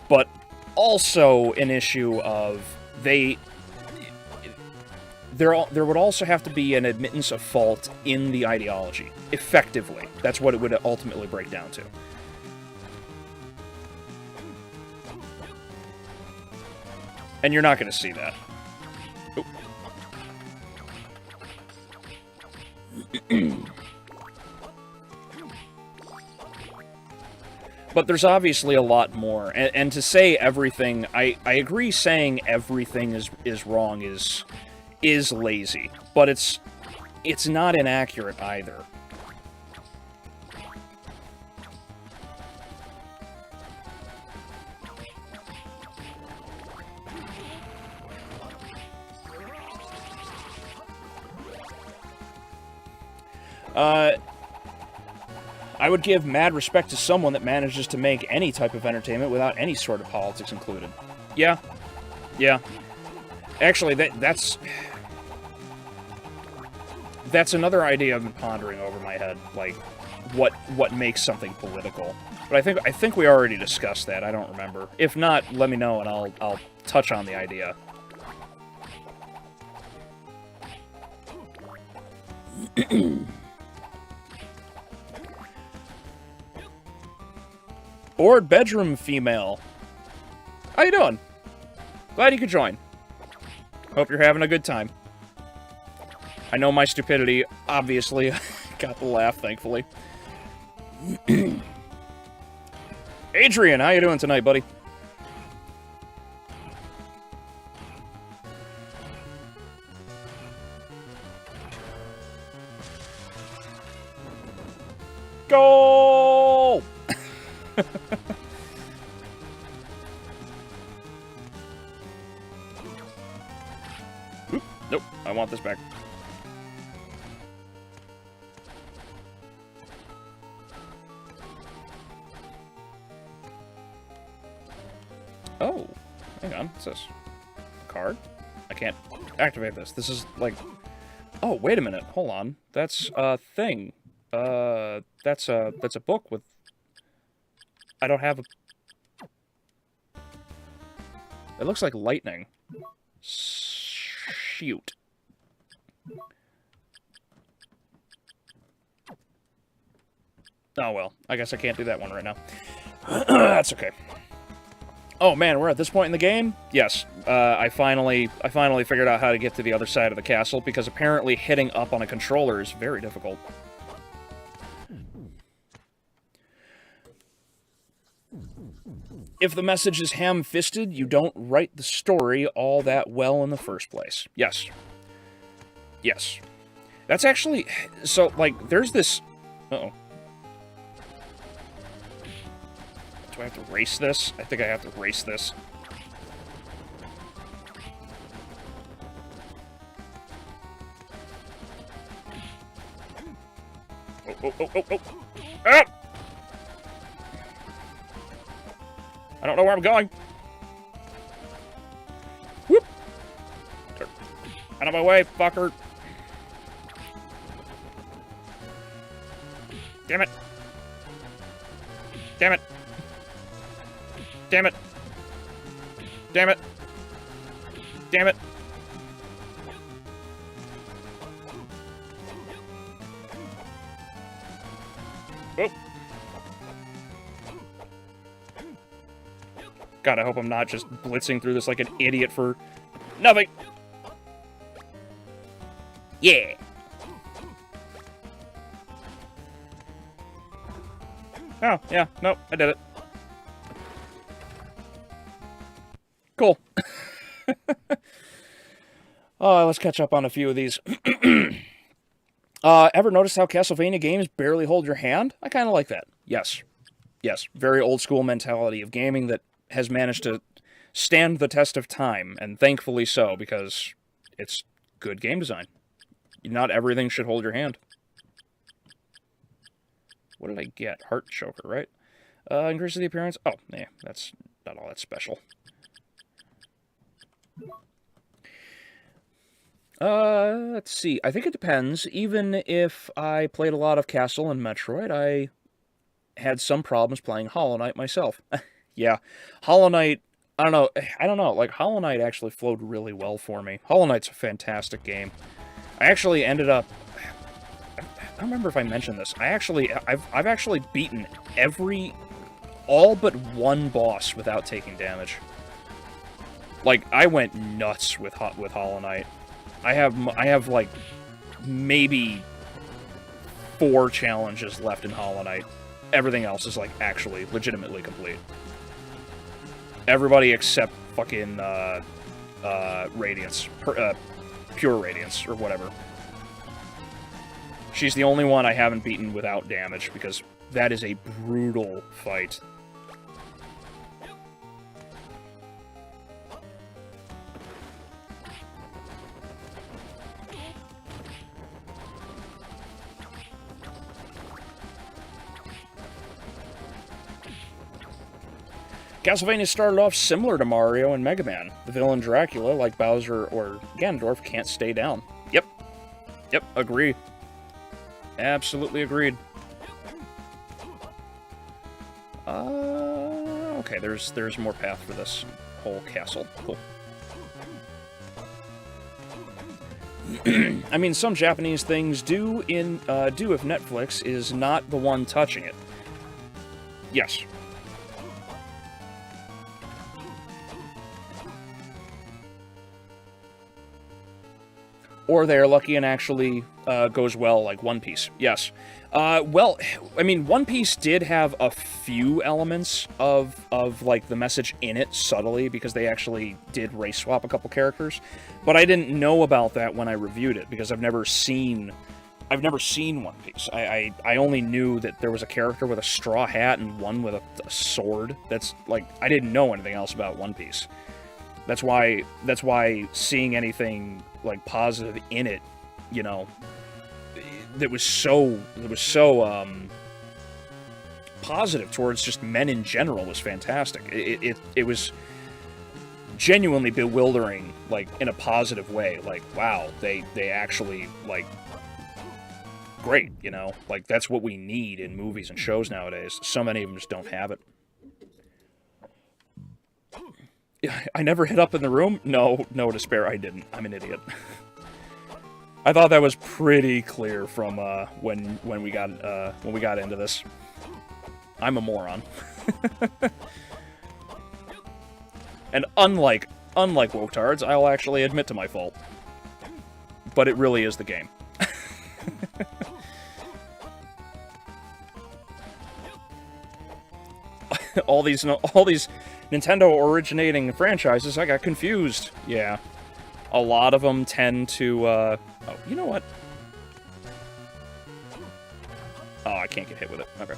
but also an issue of there would also have to be an admittance of fault in the ideology. Effectively. That's what it would ultimately break down to. And you're not going to see that. But there's obviously a lot more. And to say everything, I agree saying everything is wrong is lazy. But it's not inaccurate either. I would give mad respect to someone that manages to make any type of entertainment without any sort of politics included. Yeah. Yeah. Actually, that's another idea I've been pondering over my head, like, what makes something political. But I think we already discussed that, I don't remember. If not, let me know and I'll touch on the idea. Bored bedroom female. How you doing? Glad you could join. Hope you're having a good time. I know my stupidity, obviously, got the laugh, thankfully. Adrian, how you doing tonight, buddy? Goal! Oop, nope, I want this back. Oh, hang on, what's this? A card? I can't activate this. This is like... Oh, wait a minute, hold on. That's a thing. That's a book with... I don't have a... It looks like lightning. Shoot. Oh well, I guess I can't do that one right now. That's okay. Oh man, we're at this point in the game? Yes, I finally figured out how to get to the other side of the castle, because apparently hitting up on a controller is very difficult. If the message is ham-fisted, you don't write the story all that well in the first place. Yes. Yes. That's actually... So, like, there's this... Uh-oh. Do I have to race this? I think I have to race this. Oh. Ah! I don't know where I'm going. Whoop! Out of my way, fucker. Damn it. Damn it. Damn it. Damn it. Damn it. Oh. God, I hope I'm not just blitzing through this like an idiot for nothing. Yeah. Oh, yeah. Nope, I did it. Cool. Let's catch up on a few of these. Ever notice how Castlevania games barely hold your hand? I kind of like that. Yes. Yes. Very old school mentality of gaming that has managed to stand the test of time, and thankfully so, because it's good game design. Not everything should hold your hand. What did I get? Heart choker, right? Increases the appearance. Oh, yeah, that's not all that special. Let's see. I think it depends. Even if I played a lot of Castle and Metroid, I had some problems playing Hollow Knight myself. Yeah, Hollow Knight, I don't know, like, Hollow Knight actually flowed really well for me. Hollow Knight's a fantastic game. I actually ended up, I don't remember if I mentioned this, I've actually beaten all but one boss without taking damage. Like, I went nuts with Hollow Knight. I have like maybe 4 challenges left in Hollow Knight. Everything else is like actually legitimately complete. Everybody except fucking Radiance, Pure Radiance or whatever. She's the only one I haven't beaten without damage because that is a brutal fight. Castlevania started off similar to Mario and Mega Man. The villain Dracula, like Bowser or Ganondorf, can't stay down. Yep, agree. Absolutely agreed. Okay, there's more path for this whole castle. Cool. I mean, some Japanese things do if Netflix is not the one touching it. Yes. Or they're lucky and actually goes well, like One Piece. Yes. Well, I mean, One Piece did have a few elements of like the message in it subtly because they actually did race swap a couple characters, but I didn't know about that when I reviewed it because I've never seen One Piece. I only knew that there was a character with a straw hat and one with a sword. That's like I didn't know anything else about One Piece. That's why seeing anything like positive in it, you know, that was so positive towards just men in general was fantastic. It was genuinely bewildering, like in a positive way. Like, wow, they actually like great, you know, like that's what we need in movies and shows nowadays. So many of them just don't have it. I never hit up in the room? No despair, I didn't. I'm an idiot. I thought that was pretty clear from when we got into this. I'm a moron. And unlike Woketards, I'll actually admit to my fault. But it really is the game. all these Nintendo originating franchises, I got confused. Yeah. A lot of them tend to, oh, you know what? Oh, I can't get hit with it. Okay.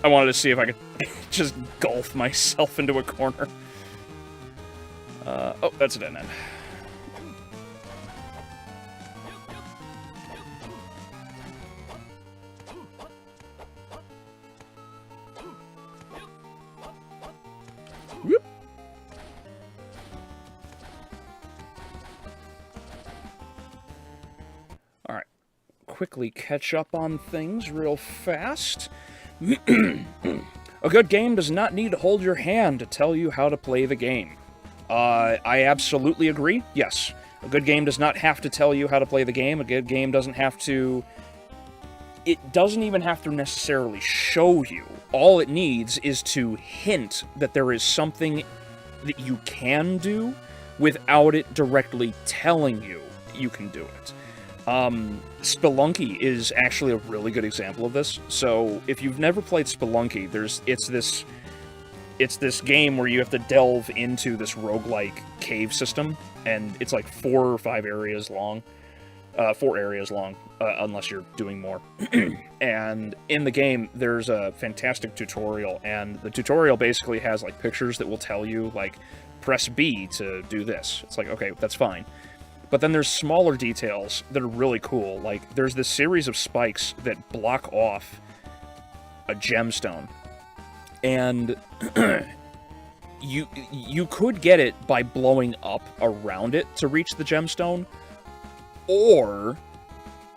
I wanted to see if I could just gulf myself into a corner. Oh, that's a dead end. quickly catch up on things real fast. A good game does not need to hold your hand to tell you how to play the game. I absolutely agree. Yes. A good game does not have to tell you how to play the game. A good game doesn't have to... It doesn't even have to necessarily show you. All it needs is to hint that there is something that you can do without it directly telling you you can do it. Spelunky is actually a really good example of this. So, if you've never played Spelunky, it's this game where you have to delve into this roguelike cave system, and it's like 4 or 5 areas long. 4 areas long, unless you're doing more. And in the game, there's a fantastic tutorial, and the tutorial basically has, like, pictures that will tell you, like, press B to do this. It's like, okay, that's fine. But then there's smaller details that are really cool. Like, there's this series of spikes that block off a gemstone. And you could get it by blowing up around it to reach the gemstone, or,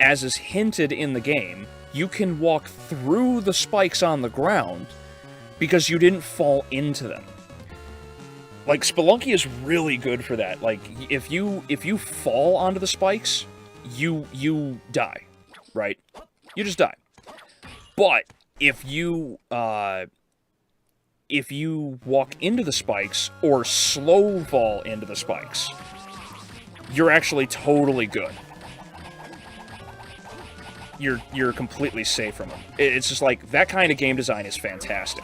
as is hinted in the game, you can walk through the spikes on the ground because you didn't fall into them. Like, Spelunky is really good for that. Like, if you fall onto the spikes, you die, right? You just die. But if you walk into the spikes or slow fall into the spikes, you're actually totally good. You're completely safe from them. It's just like, that kind of game design is fantastic.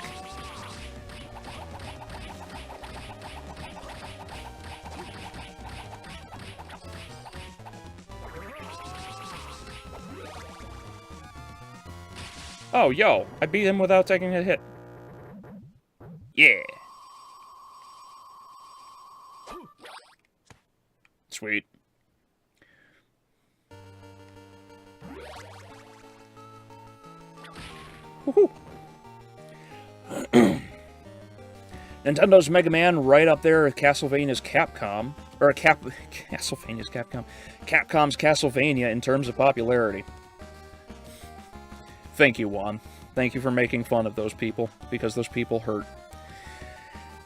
Oh, yo, I beat him without taking a hit. Yeah. Sweet. Woohoo. Nintendo's Mega Man right up there with Castlevania's Capcom. Or Castlevania's Capcom. Capcom's Castlevania in terms of popularity. Thank you, Juan. Thank you for making fun of those people, because those people hurt.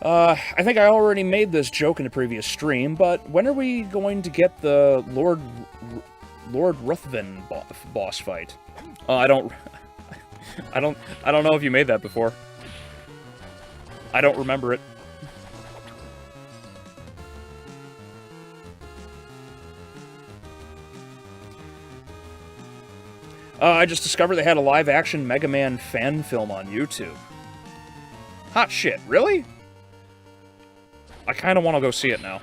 I think I already made this joke in a previous stream, but when are we going to get the Lord Ruthven boss fight? I don't know if you made that before. I don't remember it. I just discovered they had a live-action Mega Man fan film on YouTube. Hot shit, really? I kind of want to go see it now.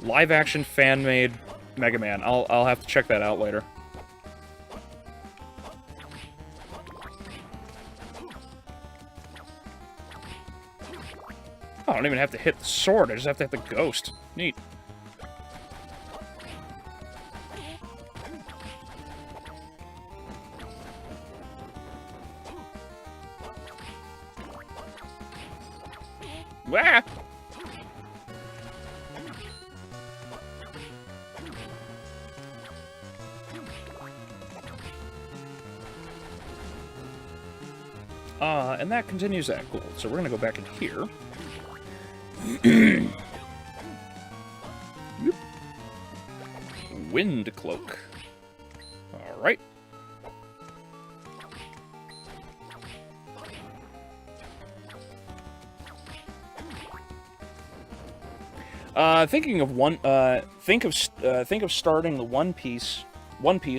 Live-action fan-made Mega Man. I'll have to check that out later. Oh, I don't even have to hit the sword, I just have to hit the ghost. Neat. Wah! And that continues that. Cool. So we're gonna go back in here. Wind cloak. Alright. Thinking of think of starting the One Piece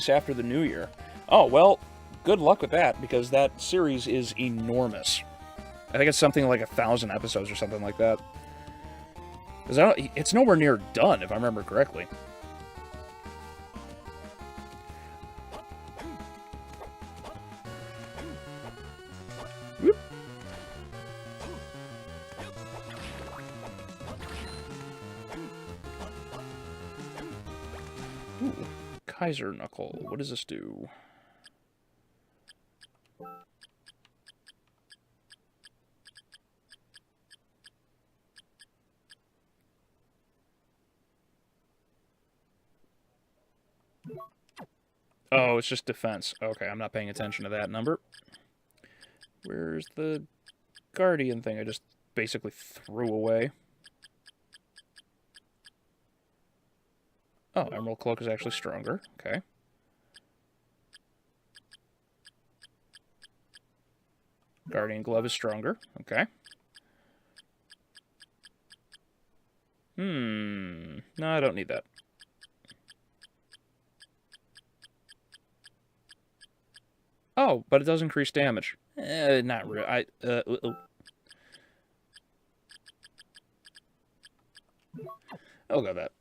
after the New Year. Oh, well, good luck with that, because that series is enormous. I think it's something like 1,000 episodes or something like that. It's nowhere near done, if I remember correctly. Whoop. Ooh, Kaiser Knuckle. What does this do? Oh, it's just defense. Okay, I'm not paying attention to that number. Where's the guardian thing I just basically threw away? Oh, Emerald Cloak is actually stronger. Okay. Guardian Glove is stronger. Okay. No, I don't need that. Oh, but it does increase damage. Not really. I'll go that.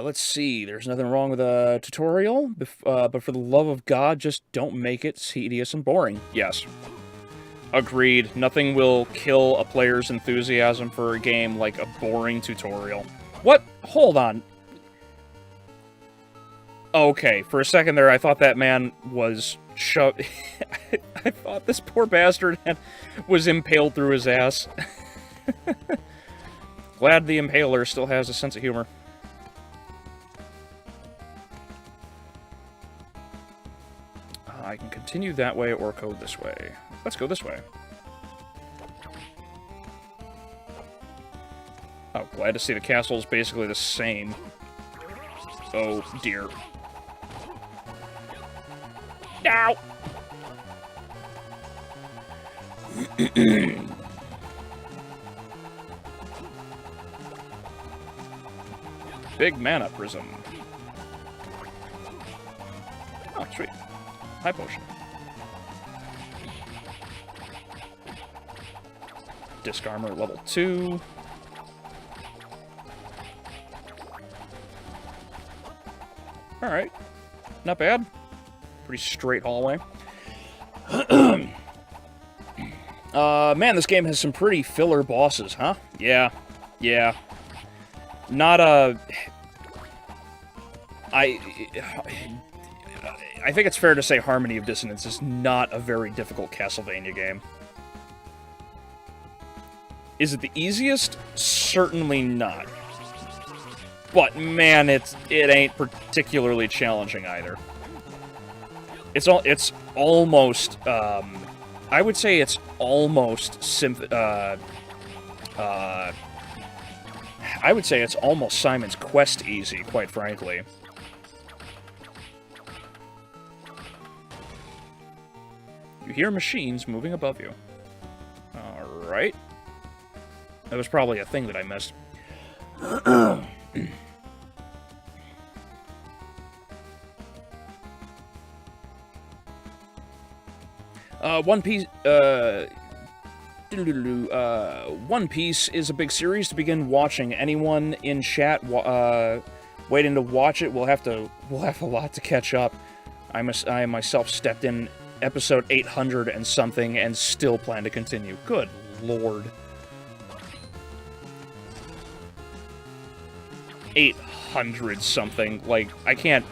Let's see. There's nothing wrong with a tutorial, but for the love of God, just don't make it tedious and boring. Yes. Agreed. Nothing will kill a player's enthusiasm for a game like a boring tutorial. What? Hold on. Okay, for a second there, I thought that man was shoved... I thought this poor bastard was impaled through his ass. Glad the impaler still has a sense of humor. I can continue that way or go this way. Let's go this way. Oh, glad to see the castle is basically the same. Oh, dear. Ow! Big mana prism. Oh, sweet. High potion. Disc armor level 2. Alright. Not bad. Pretty straight hallway. Man, this game has some pretty filler bosses, huh? Yeah. Yeah. Not a... I think it's fair to say Harmony of Dissonance is not a very difficult Castlevania game. Is it the easiest? Certainly not. But man, it ain't particularly challenging either. It's almost I would say it's almost I would say it's almost Simon's Quest easy, quite frankly. You hear machines moving above you. Alright. That was probably a thing that I missed. One Piece is a big series to begin watching. Anyone in chat waiting to watch it will have a lot to catch up. I myself stepped in episode 800 and something and still plan to continue. Good lord. 800 something. Like, I can't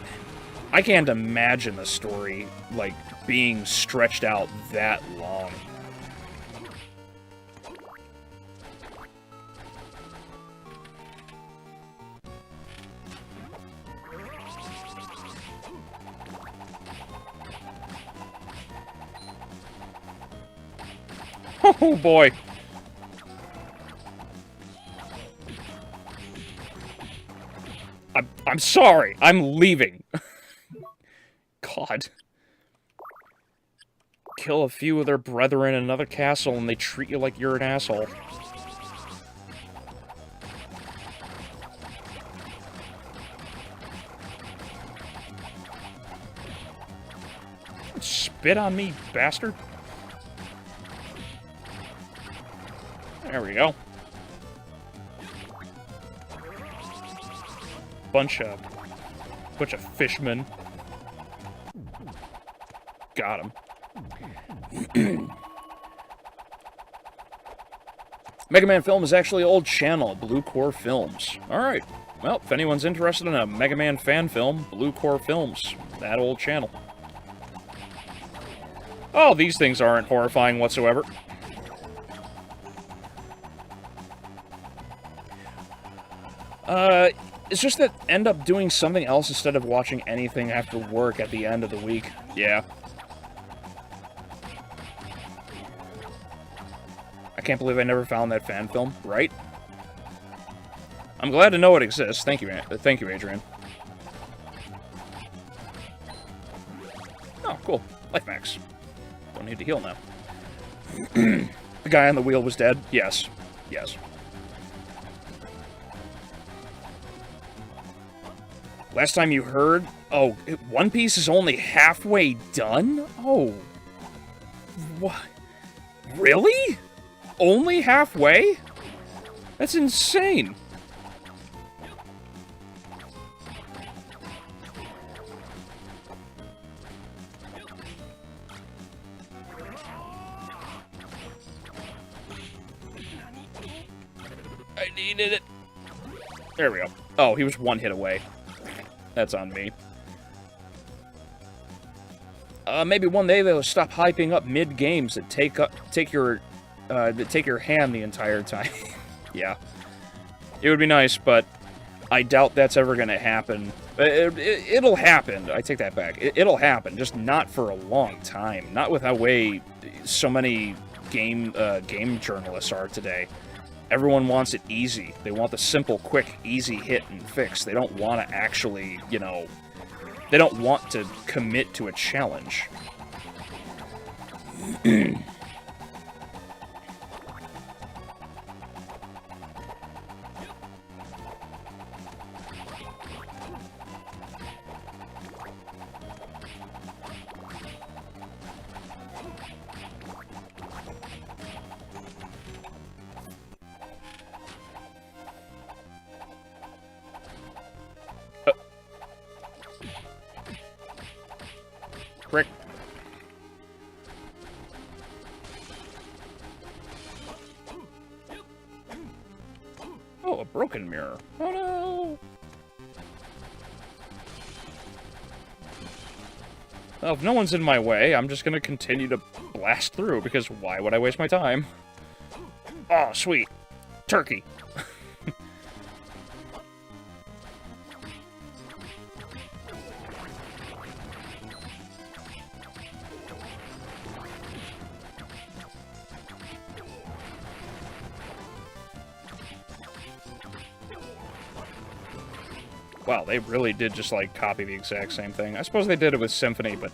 imagine a story like being stretched out that long. Oh boy. I'm sorry. I'm leaving. God. Kill a few of their brethren in another castle and they treat you like you're an asshole. Spit on me, bastard. There we go. Bunch of fishmen. Got him. Mega Man Film is actually an old channel, Blue Core Films. Alright. Well, if anyone's interested in a Mega Man fan film, Blue Core Films. That old channel. Oh, these things aren't horrifying whatsoever. It's just that end up doing something else instead of watching anything after work at the end of the week. Yeah. I can't believe I never found that fan film, right? I'm glad to know it exists. Thank you, Adrian. Oh, cool. Life max. Don't need to heal now. The guy on the wheel was dead? Yes. Yes. Last time you heard... Oh, One Piece is only halfway done? Oh. What? Really? Only halfway? That's insane. I needed it. There we go. Oh, he was one hit away. That's on me. Maybe one day they'll stop hyping up mid-games that take your hand the entire time. Yeah. It would be nice, but I doubt that's ever going to happen. It'll happen. I take that back. It'll happen, just not for a long time. Not with how way so many game journalists are today. Everyone wants it easy. They want the simple, quick, easy hit and fix. They don't want to actually, you know... They don't want to commit to a challenge. Frick. Oh, a broken mirror. Oh no! Well, if no one's in my way, I'm just gonna continue to blast through, because why would I waste my time? Oh, sweet. Turkey. Wow, they really did just, like, copy the exact same thing. I suppose they did it with Symphony, but,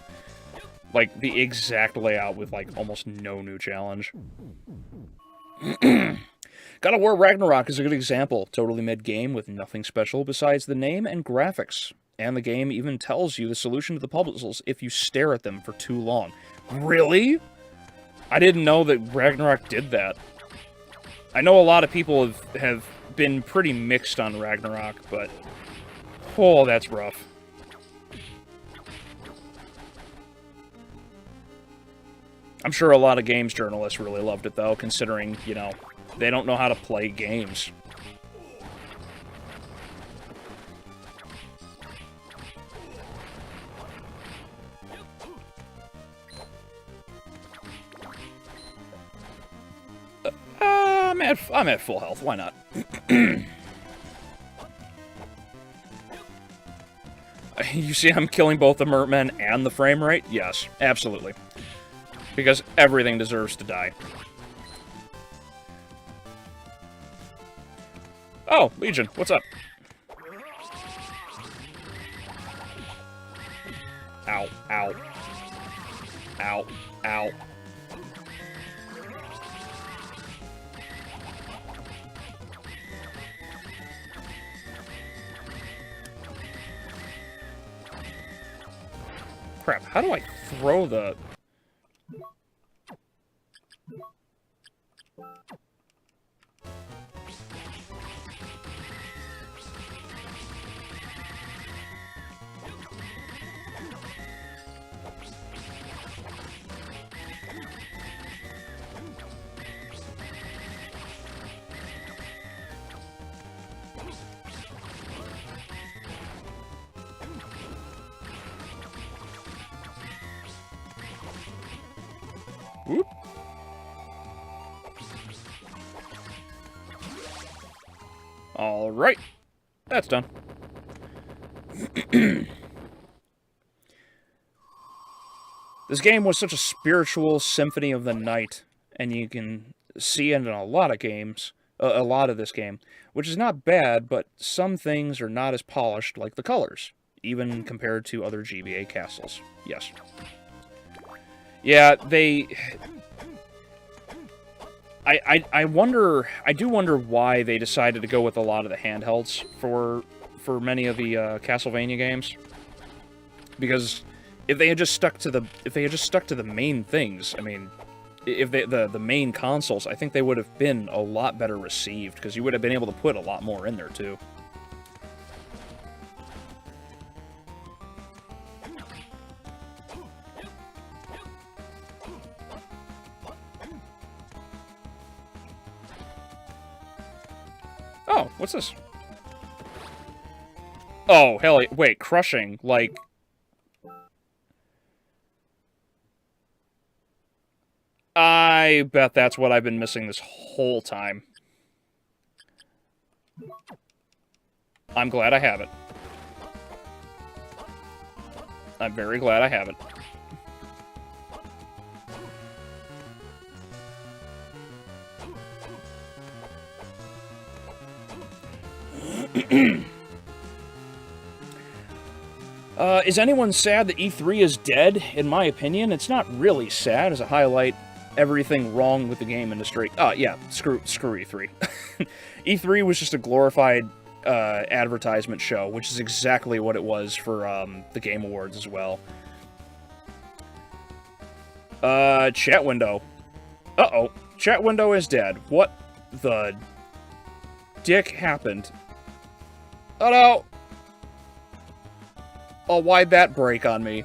like, the exact layout with, like, almost no new challenge. God of War Ragnarok is a good example. Totally mid-game with nothing special besides the name and graphics. And the game even tells you the solution to the puzzles if you stare at them for too long. Really? I didn't know that Ragnarok did that. I know a lot of people have been pretty mixed on Ragnarok, but... Oh, that's rough. I'm sure a lot of games journalists really loved it, though, considering, you know, they don't know how to play games. I'm at full health. Why not? You see I'm killing both the mermen and the frame rate? Yes, absolutely. Because everything deserves to die. Oh, Legion, what's up? Ow, ow. Ow, ow. Crap, how do I throw the... Whoop. Alright. That's done. This game was such a spiritual symphony of the night, and you can see it in a lot of games, a lot of this game, which is not bad, but some things are not as polished, like the colors, even compared to other GBA castles. Yes. Yeah, I do wonder why they decided to go with a lot of the handhelds for many of the Castlevania games, because if they had just stuck to the main things, I mean, if the main consoles, I think they would have been a lot better received, because you would have been able to put a lot more in there too. Oh, what's this? Oh, hell, wait, crushing, like... I bet that's what I've been missing this whole time. I'm glad I have it. I'm very glad I have it. Is anyone sad that E3 is dead? In my opinion, it's not really sad as a highlight everything wrong with the game industry. Oh, yeah, screw E3. E3 was just a glorified advertisement show, which is exactly what it was for the Game Awards as well. Chat window. Uh-oh. Chat window is dead. What the dick happened? Oh, no! Oh, why'd that break on me?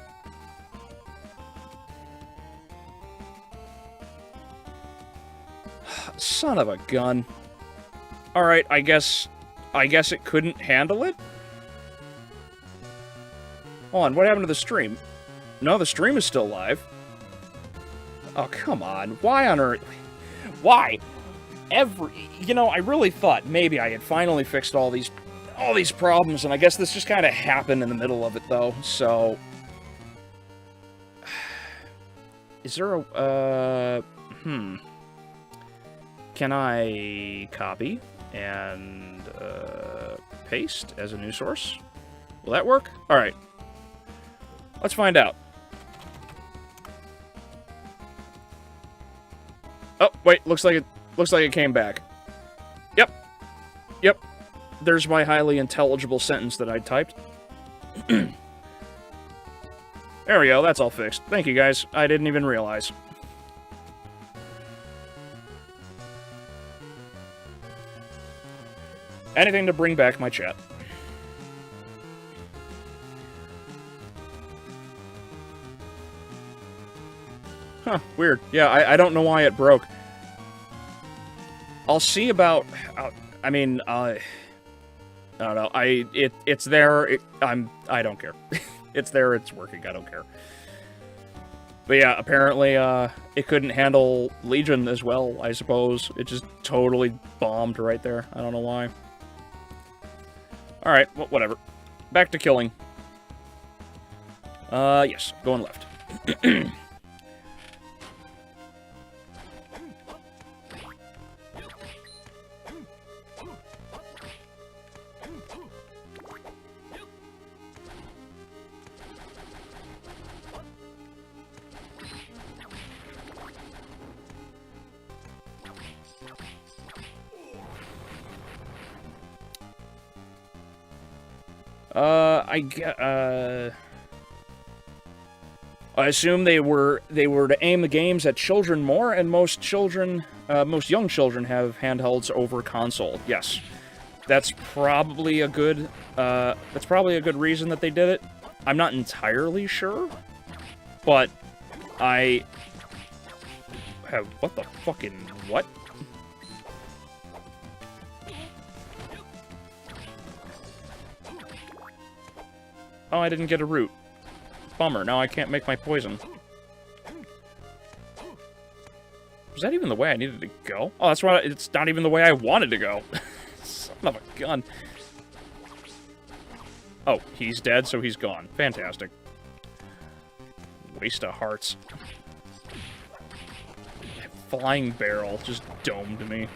Son of a gun. Alright, I guess it couldn't handle it? Hold on, what happened to the stream? No, the stream is still live. Oh, come on. Why on earth? Why? You know, I really thought maybe I had finally fixed all these problems, and I guess this just kind of happened in the middle of it, though, so... Is there a, Can I copy and paste as a new source? Will that work? Alright. Let's find out. Oh, wait, looks like it came back. Yep. There's my highly intelligible sentence that I typed. There we go, that's all fixed. Thank you, guys. I didn't even realize. Anything to bring back my chat. Huh, weird. Yeah, I don't know why it broke. I'll see about... I mean, I don't know. It's there. I don't care. It's there. It's working. I don't care. But yeah, apparently it couldn't handle Legion as well. I suppose it just totally bombed right there. I don't know why. All right. Well, whatever. Back to killing. Yes. Going left. I assume they were to aim the games at children more, and most young children have handhelds over console. Yes, that's probably a good reason that they did it. I'm not entirely sure, but I have what the fucking what? Oh, I didn't get a root. Bummer, now I can't make my poison. Was that even the way I needed to go? Oh, that's why it's not even the way I wanted to go. Son of a gun. Oh, he's dead, so he's gone. Fantastic. Waste of hearts. That flying barrel just domed me.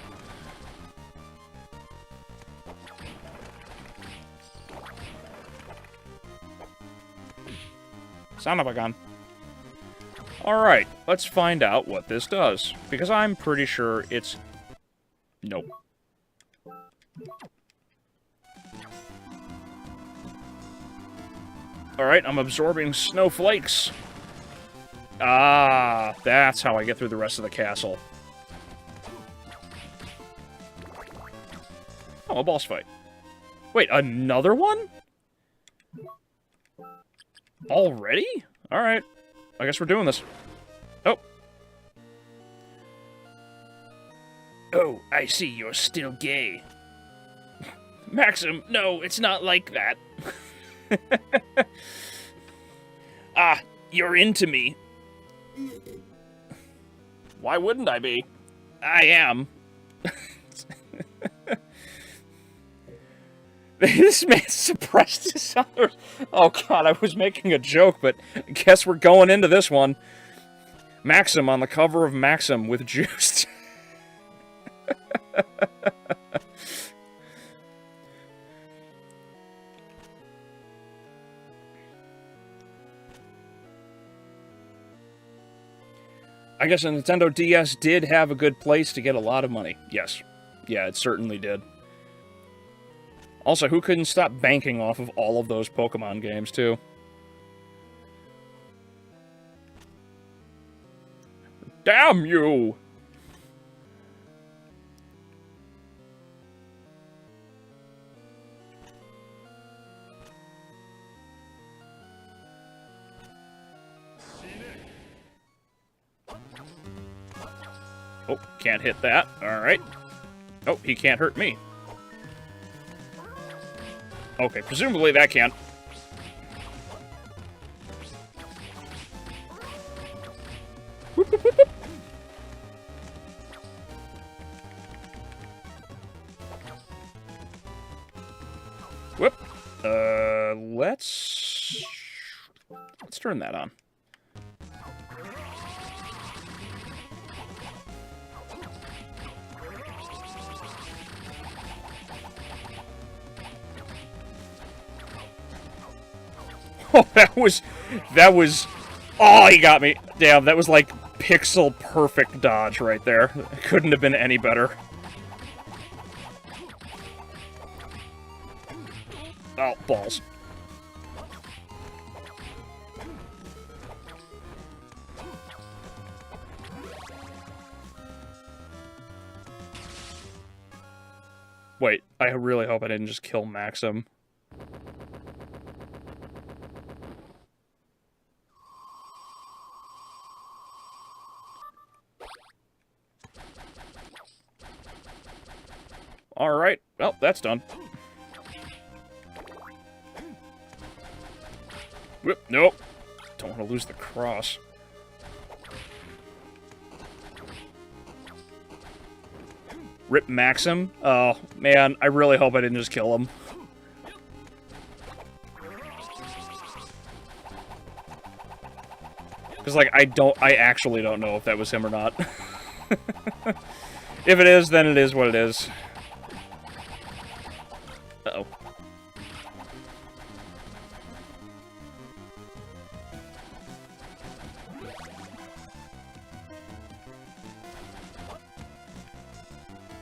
Son of a gun. Alright, let's find out what this does. Because I'm pretty sure it's... Nope. Alright, I'm absorbing snowflakes. Ah, that's how I get through the rest of the castle. Oh, a boss fight. Wait, another one? Already? Alright. I guess we're doing this. Oh. Oh, I see you're still gay. Maxim, no, it's not like that. Ah, you're into me. Why wouldn't I be? I am. This man suppressed his others. Oh god, I was making a joke, but I guess we're going into this one. Maxim on the cover of Maxim with Juiced. I guess a Nintendo DS did have a good place to get a lot of money. Yes. Yeah, it certainly did. Also, who couldn't stop banking off of all of those Pokemon games, too? Damn you! Oh, can't hit that. Alright. Oh, he can't hurt me. Okay, presumably that can't. Whoop, whoop, whoop, whoop. Whoop. Let's turn that on. Oh, that was, oh, he got me. Damn, that was like pixel perfect dodge right there. It couldn't have been any better. Oh, balls. Wait, I really hope I didn't just kill Maxim. Alright, well, that's done. Whoop, nope. Don't want to lose the cross. Rip Maxim? Oh, man, I really hope I didn't just kill him. Because, like, I actually don't know if that was him or not. If it is, then it is what it is. Uh-oh.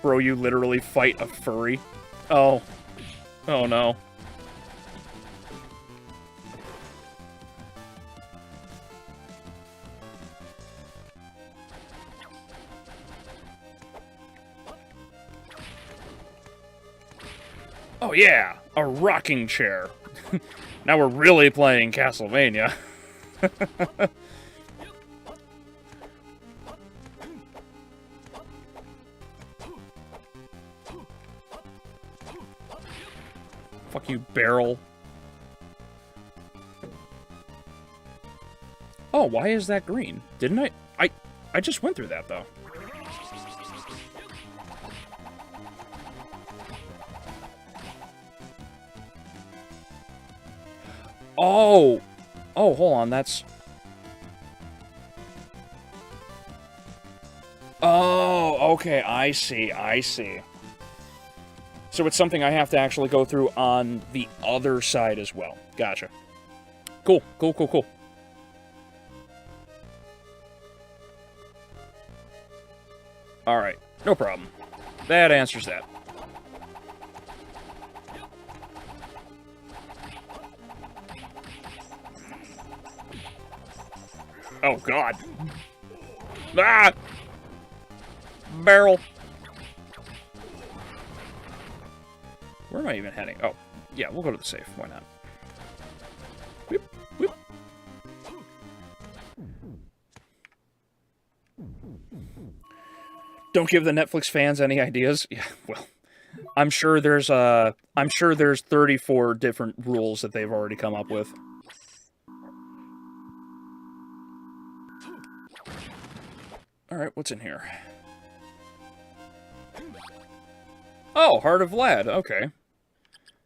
Bro, you literally fight a furry? Oh. Oh, no. Oh yeah, a rocking chair. Now we're really playing Castlevania. Fuck you, barrel. Oh, why is that green? Didn't I just went through that, though. Oh! Oh, hold on, that's... Oh, okay, I see, I see. So it's something I have to actually go through on the other side as well. Gotcha. Cool, cool, cool, cool. Alright, no problem. That answers that. Oh, God. Ah! Barrel. Where am I even heading? Oh, yeah, we'll go to the safe. Why not? Whoop, whoop. Don't give the Netflix fans any ideas. Yeah, well, I'm sure there's 34 different rules that they've already come up with. All right, what's in here? Oh, Heart of Vlad. Okay.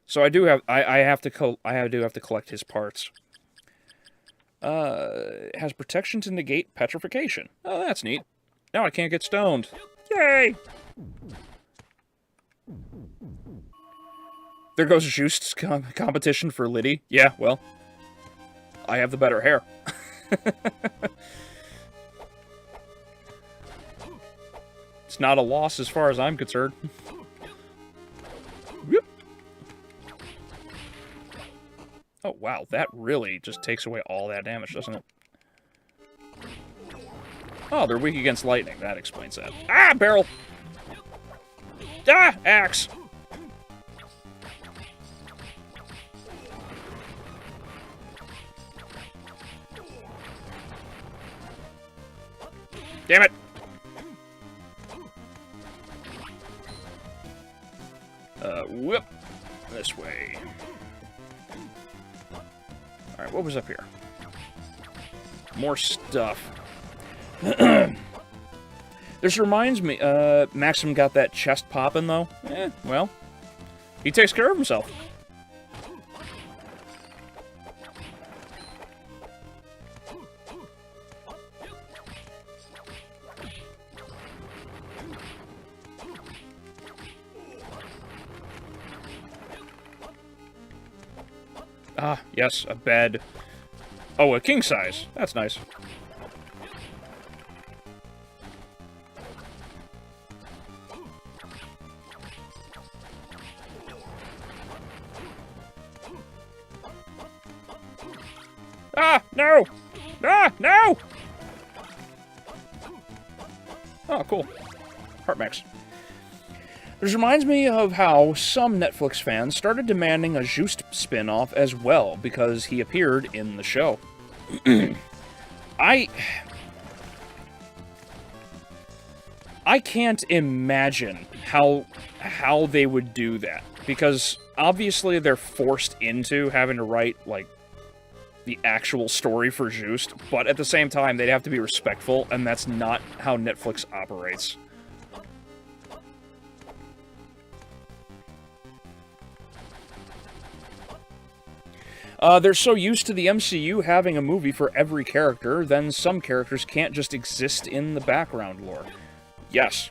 So I do have I do have to collect his parts. It has protection to negate petrification. Oh, that's neat. Now I can't get stoned. Yay! There goes Just's competition for Liddy. Yeah, well, I have the better hair. It's not a loss as far as I'm concerned. Whoop. Oh, wow, that really just takes away all that damage, doesn't it? Oh, they're weak against lightning. That explains that. Ah, barrel! Ah, axe! Damn it! Whoop! This way. Alright, what was up here? More stuff. This reminds me, Maxim got that chest popping, though. Well, he takes care of himself. Ah, yes, a bed. Oh, a king size. That's nice. Ah, no! Ah, no! Oh, cool. Heart max. This reminds me of how some Netflix fans started demanding a Just spin-off as well, because he appeared in the show. I can't imagine how they would do that, because obviously they're forced into having to write, like, the actual story for Just, but at the same time, they'd have to be respectful, and that's not how Netflix operates. They're so used to the MCU having a movie for every character, then some characters can't just exist in the background lore. Yes.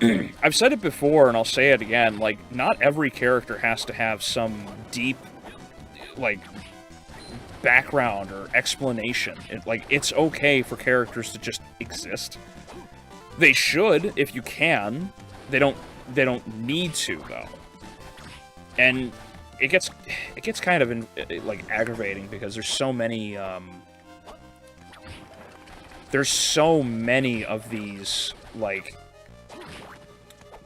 I've said it before, and I'll say it again, like, not every character has to have some deep, like, background or explanation. It's okay for characters to just exist. They should, if you can. They don't need to, though. And it gets kind of like aggravating because there's so many of these like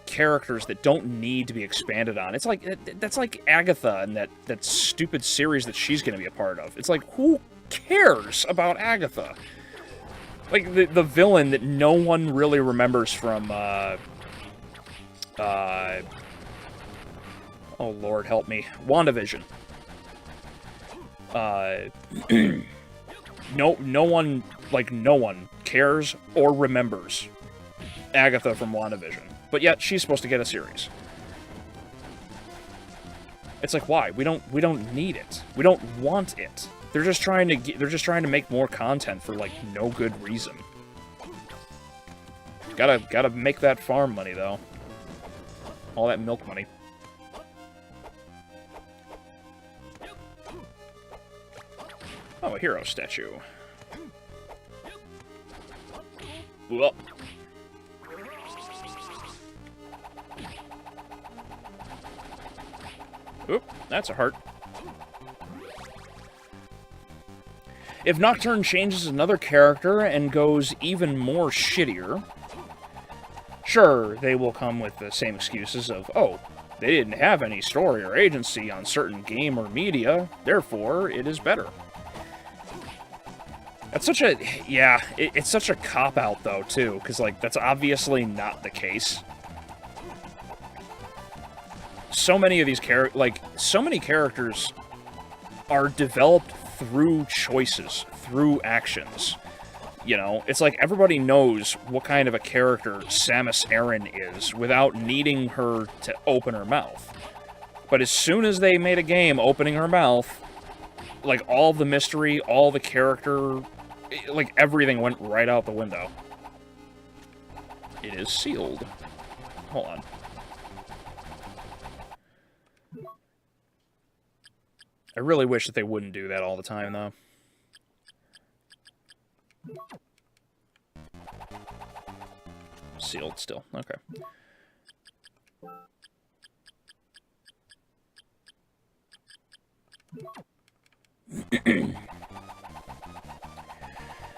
characters that don't need to be expanded on. It's like that's like Agatha and that stupid series that she's going to be a part of. It's like, who cares about Agatha? Like the villain that no one really remembers from oh, Lord, help me. WandaVision. No one cares or remembers Agatha from WandaVision. But yet, she's supposed to get a series. It's like, why? We don't need it. We don't want it. They're just trying to make more content for like no good reason. Gotta make that farm money though. All that milk money. Oh, a hero statue. Well. Oop, that's a heart. If Nocturne changes another character and goes even more shittier, sure, they will come with the same excuses of, oh, they didn't have any story or agency on certain game or media, therefore it is better. That's such a, yeah, it's such a cop-out, though, too, because, like, that's obviously not the case. So many of these so many characters are developed through choices, through actions. You know, it's like everybody knows what kind of a character Samus Aran is without needing her to open her mouth. But as soon as they made a game opening her mouth, like, all the mystery, all the character, like, everything went right out the window. It is sealed. Hold on. I really wish that they wouldn't do that all the time, though. Sealed still. Okay.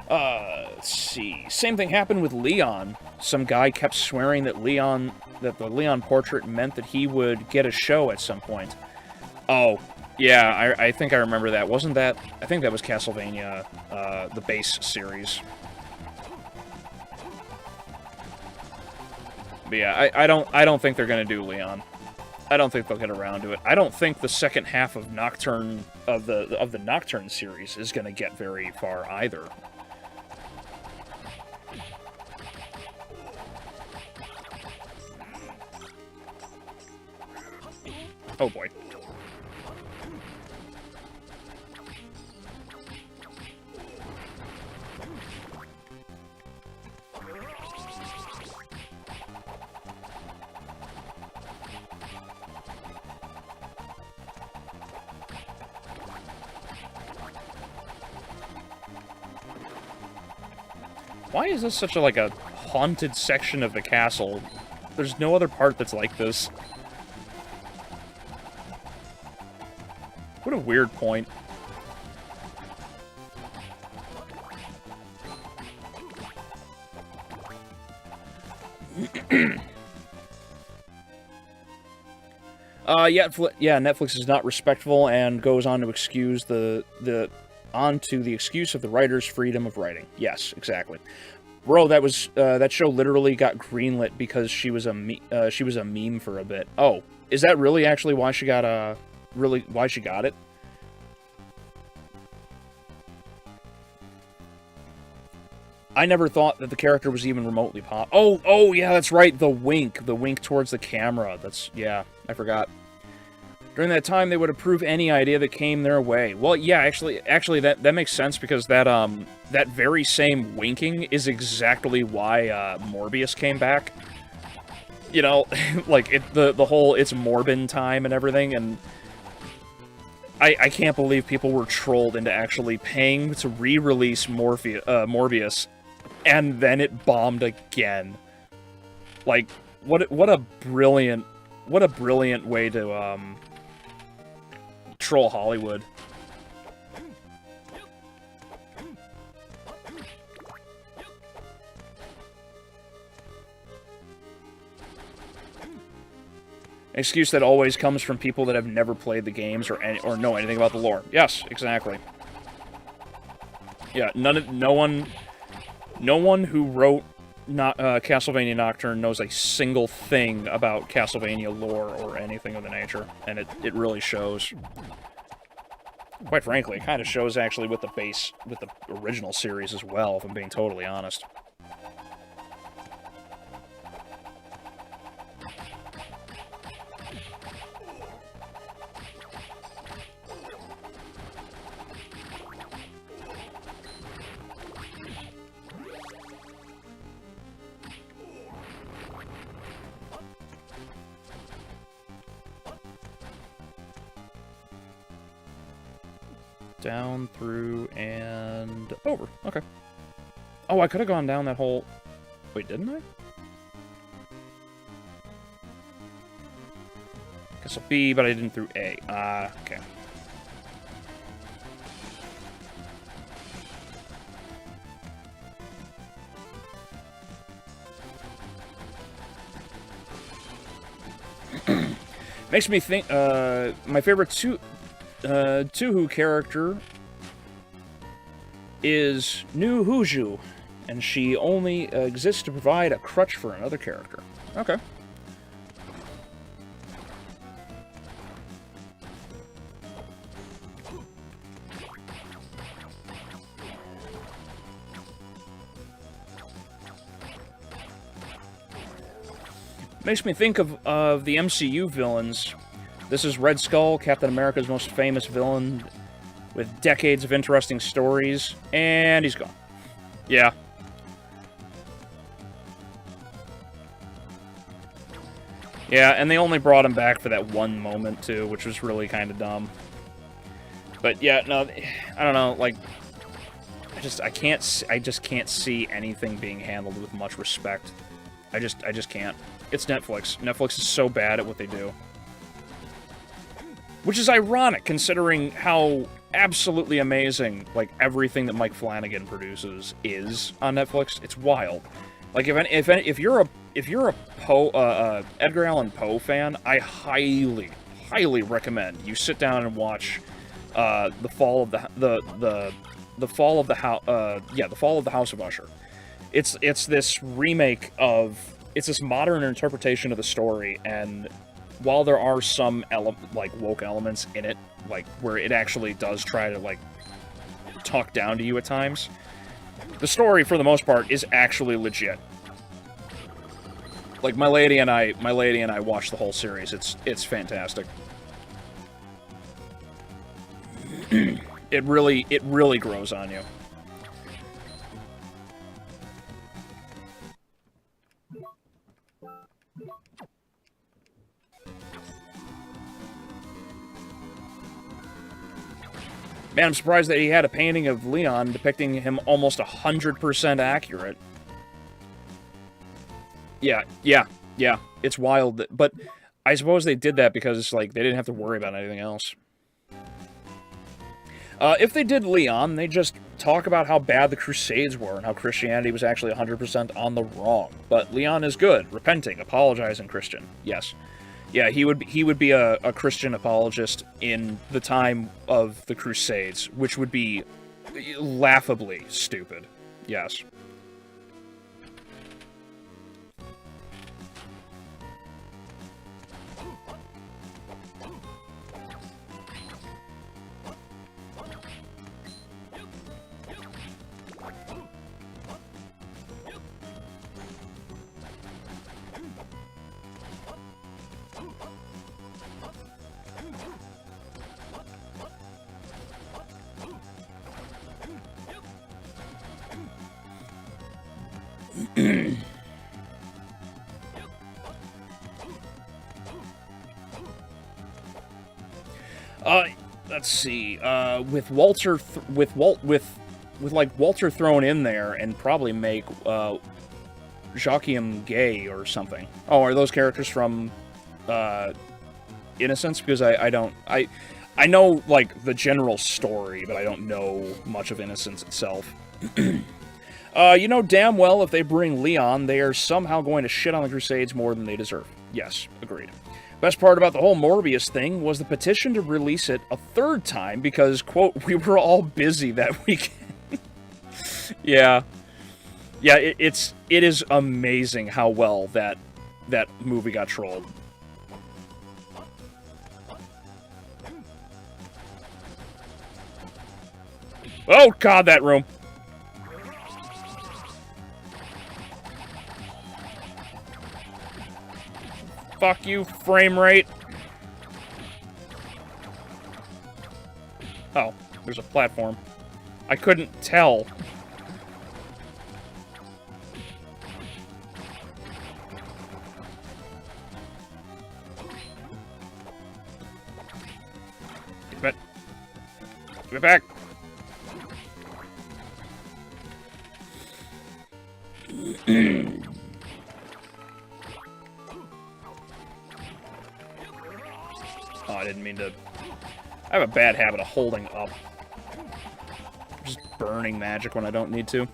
Let's see. Same thing happened with Leon. Some guy kept swearing that the Leon portrait meant that he would get a show at some point. Oh, yeah, I think I remember that. Wasn't that... I think that was Castlevania, the base series. But yeah, I don't think they're gonna do Leon. I don't think they'll get around to it. I don't think the second half of Nocturne, of the Nocturne series is gonna get very far either. Oh boy. Why is this such a, like, a haunted section of the castle? There's no other part that's like this. What a weird point. Yeah, Netflix is not respectful and goes on to excuse onto the excuse of the writer's freedom of writing. Yes, exactly. Bro, that show literally got greenlit because she was a meme for a bit. Oh, is that really actually why she got it? I never thought that the character was even remotely pop. Oh yeah, that's right. The wink towards the camera. Yeah, I forgot. During that time, they would approve any idea that came their way. Well, yeah, actually, that makes sense because that very same winking is exactly why Morbius came back. You know, like the whole it's Morbin time and everything, and I can't believe people were trolled into actually paying to re-release Morbius, and then it bombed again. Like, what a brilliant way to troll Hollywood. An excuse that always comes from people that have never played the games or know anything about the lore. Yes, exactly. Yeah, no one who wrote Castlevania Nocturne knows a single thing about Castlevania lore or anything of the nature, and it really shows. Quite frankly, it kind of shows actually with the original series as well, if I'm being totally honest. Down, through, and over. Okay. Oh, I could have gone down that whole... Wait, didn't I? Guess I'll B, but I didn't through A. Okay. Makes me think, my favorite Tuhu character is Nu Huju, and she only exists to provide a crutch for another character. Okay. Makes me think of the MCU villains. This is Red Skull, Captain America's most famous villain, with decades of interesting stories, and he's gone. Yeah. Yeah, and they only brought him back for that one moment, too, which was really kind of dumb. But yeah, no, I don't know, like, I just can't see anything being handled with much respect. I just can't. It's Netflix. Netflix is so bad at what they do. Which is ironic, considering how absolutely amazing, like, everything that Mike Flanagan produces is on Netflix. It's wild. Like, if you're a Poe, Edgar Allan Poe fan, I highly recommend you sit down and watch the Fall of the Fall of the House of Usher. It's this remake of... It's this modern interpretation of the story, and while there are some, woke elements in it, like, where it actually does try to, like, talk down to you at times, the story, for the most part, is actually legit. Like, my lady and I watched the whole series. It's fantastic. It really grows on you. Man, I'm surprised that he had a painting of Leon depicting him almost 100% accurate. Yeah. It's wild. But I suppose they did that because, like, they didn't have to worry about anything else. If they did Leon, they just talk about how bad the Crusades were and how Christianity was actually 100% on the wrong. But Leon is good, repenting, apologizing Christian. Yes. Yeah, he would be a Christian apologist in the time of the Crusades, which would be laughably stupid. Yes. Let's see. With Walter, with Walter thrown in there, and probably make Joachim gay or something. Oh, are those characters from Innocence? Because I know, like, the general story, but I don't know much of Innocence itself. You know damn well if they bring Leon, they are somehow going to shit on the Crusades more than they deserve. Yes, agreed. Best part about the whole Morbius thing was the petition to release it a third time because, quote, we were all busy that weekend. Yeah. Yeah, it is amazing how well that movie got trolled. Oh god, that room. Fuck you, frame rate. Oh, there's a platform. I couldn't tell. Damn it. Get back! Oh, I didn't mean to... I have a bad habit of holding up. Just burning magic when I don't need to.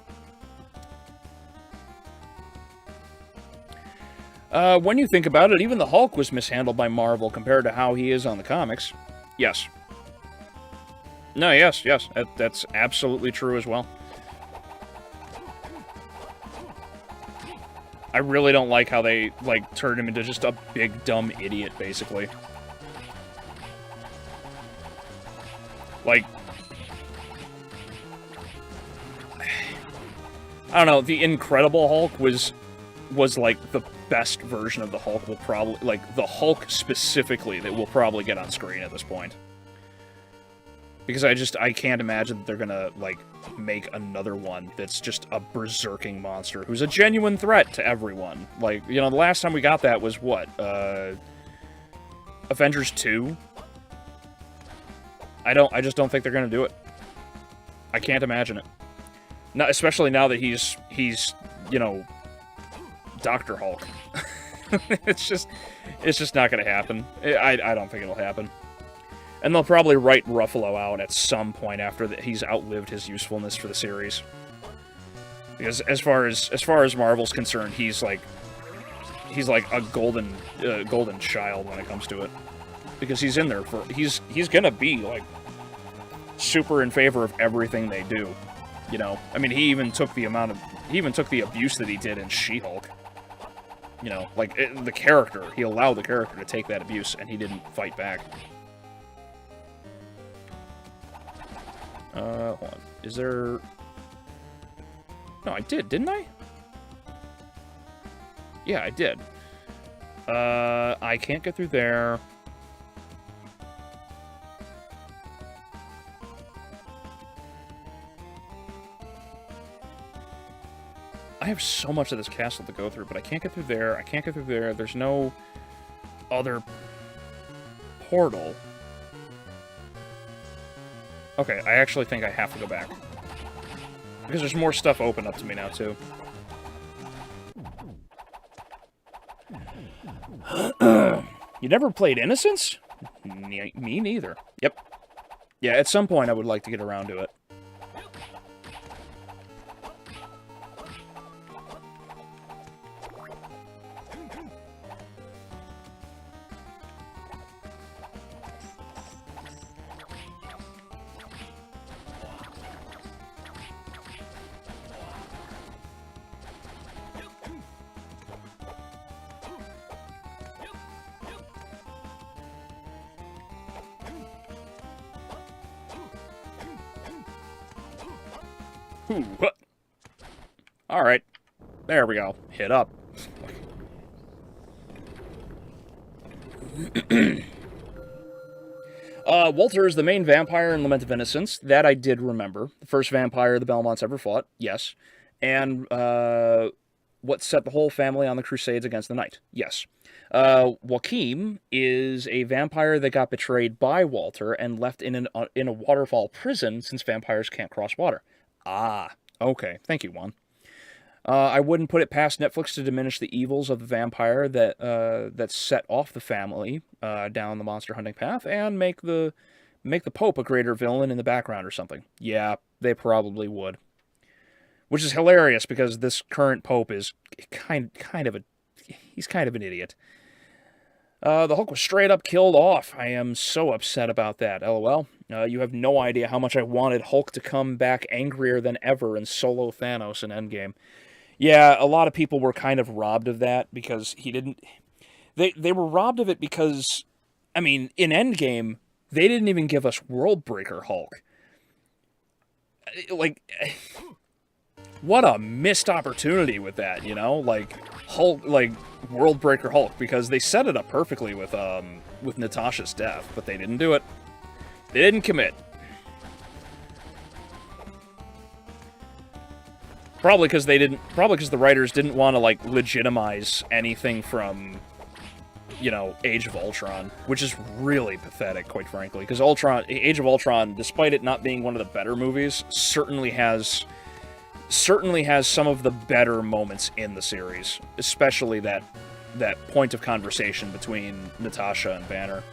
When you think about it, even the Hulk was mishandled by Marvel compared to how he is on the comics. Yes. No, yes. That's absolutely true as well. I really don't like how they, like, turned him into just a big, dumb idiot, basically. Like... I don't know, the Incredible Hulk was like, the best version of the Hulk will probably... Like, the Hulk specifically that we'll probably get on screen at this point. Because I can't imagine that they're gonna, like, make another one that's just a berserking monster who's a genuine threat to everyone. Like, you know, the last time we got that was, what, Avengers 2? I just don't think they're gonna do it. I can't imagine it. Not, especially now that he's, you know, Dr. Hulk. It's just not gonna happen. I don't think it'll happen. And they'll probably write Ruffalo out at some point after that he's outlived his usefulness for the series. Because as far as Marvel's concerned, he's like a golden child when it comes to it. Because he's in there for he's gonna be like super in favor of everything they do. You know, I mean, he even took the abuse that he did in She-Hulk. You know, like the character, he allowed the character to take that abuse, and he didn't fight back. Hold on. Is there... No, I did, didn't I? Yeah, I did. I can't get through there. I have so much of this castle to go through, but I can't get through there. I can't get through there. There's no other portal. Okay, I actually think I have to go back. Because there's more stuff open up to me now, too. You never played Innocence? Me neither. Yep. Yeah, at some point I would like to get around to it. Alright. There we go. Hit up. Walter is the main vampire in Lament of Innocence. That I did remember. The first vampire the Belmonts ever fought. Yes. And, what set the whole family on the crusades against the Knight. Yes. Joachim is a vampire that got betrayed by Walter and left in a waterfall prison since vampires can't cross water. Ah, okay. Thank you, Juan. I wouldn't put it past Netflix to diminish the evils of the vampire that set off the family down the monster hunting path and make the Pope a greater villain in the background or something. Yeah, they probably would. Which is hilarious because this current Pope is kind of an idiot. The Hulk was straight up killed off. I am so upset about that. LOL. You have no idea how much I wanted Hulk to come back angrier than ever and solo Thanos in Endgame. Yeah, a lot of people were kind of robbed of that because he didn't... They were robbed of it because, I mean, in Endgame, they didn't even give us Worldbreaker Hulk. Like, what a missed opportunity with that, you know? Like, Hulk, like, Worldbreaker Hulk, because they set it up perfectly with Natasha's death, but they didn't do it. They didn't commit. Probably because the writers didn't want to, like, legitimize anything from you know, Age of Ultron, which is really pathetic, quite frankly, because Age of Ultron, despite it not being one of the better movies, certainly has some of the better moments in the series, especially that point of conversation between Natasha and Banner,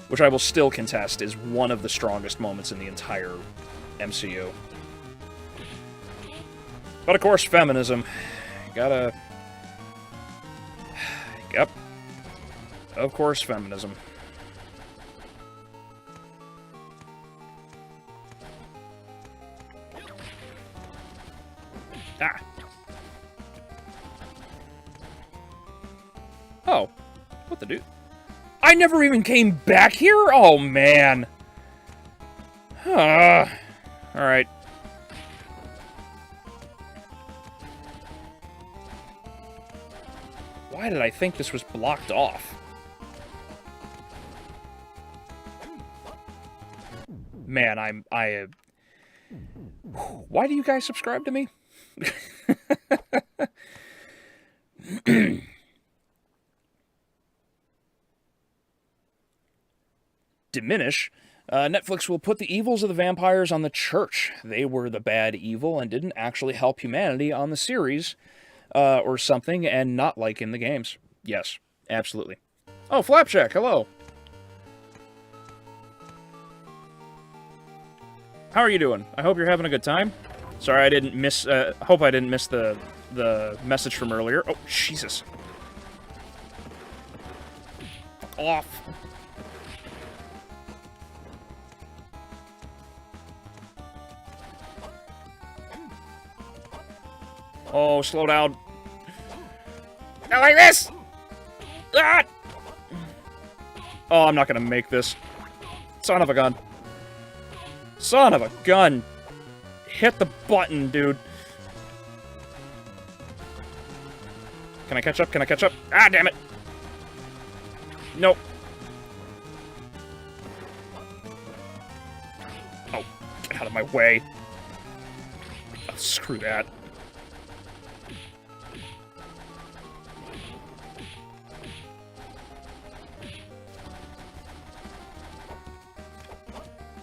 which I will still contest is one of the strongest moments in the entire MCU. But of course, feminism. Gotta... Yep. Of course, feminism. Ah. Oh. What the dude? I never even came back here? Oh, man. Alright. Why did I think this was blocked off? Man, why do you guys subscribe to me? Diminish. Netflix will put the evils of the vampires on the church. They were the bad evil and didn't actually help humanity on the series. Or something, and not like in the games. Yes, absolutely. Oh, Flapjack, hello. How are you doing? I hope you're having a good time. Sorry I didn't miss, hope I didn't miss the message from earlier. Oh, Jesus. Fuck off. Oh, slow down. Not like this! Ah! Oh, I'm not gonna make this. Son of a gun. Son of a gun. Hit the button, dude. Can I catch up? Can I catch up? Ah, damn it. Nope. Oh, get out of my way. Oh, screw that.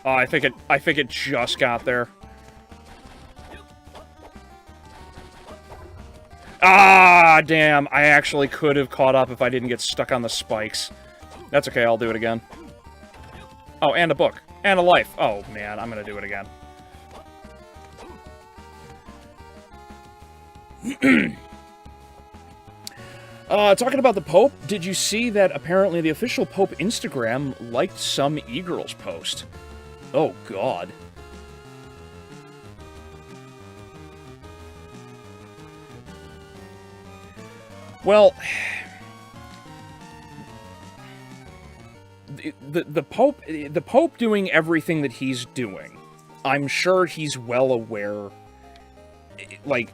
Oh, I think it just got there. Ah, damn. I actually could have caught up if I didn't get stuck on the spikes. That's okay, I'll do it again. Oh, and a book. And a life. Oh, man, I'm gonna do it again. Talking about the Pope, did you see that apparently the official Pope Instagram liked some e-girls post? Oh, God. Well, the Pope doing everything that he's doing, I'm sure he's well aware, like,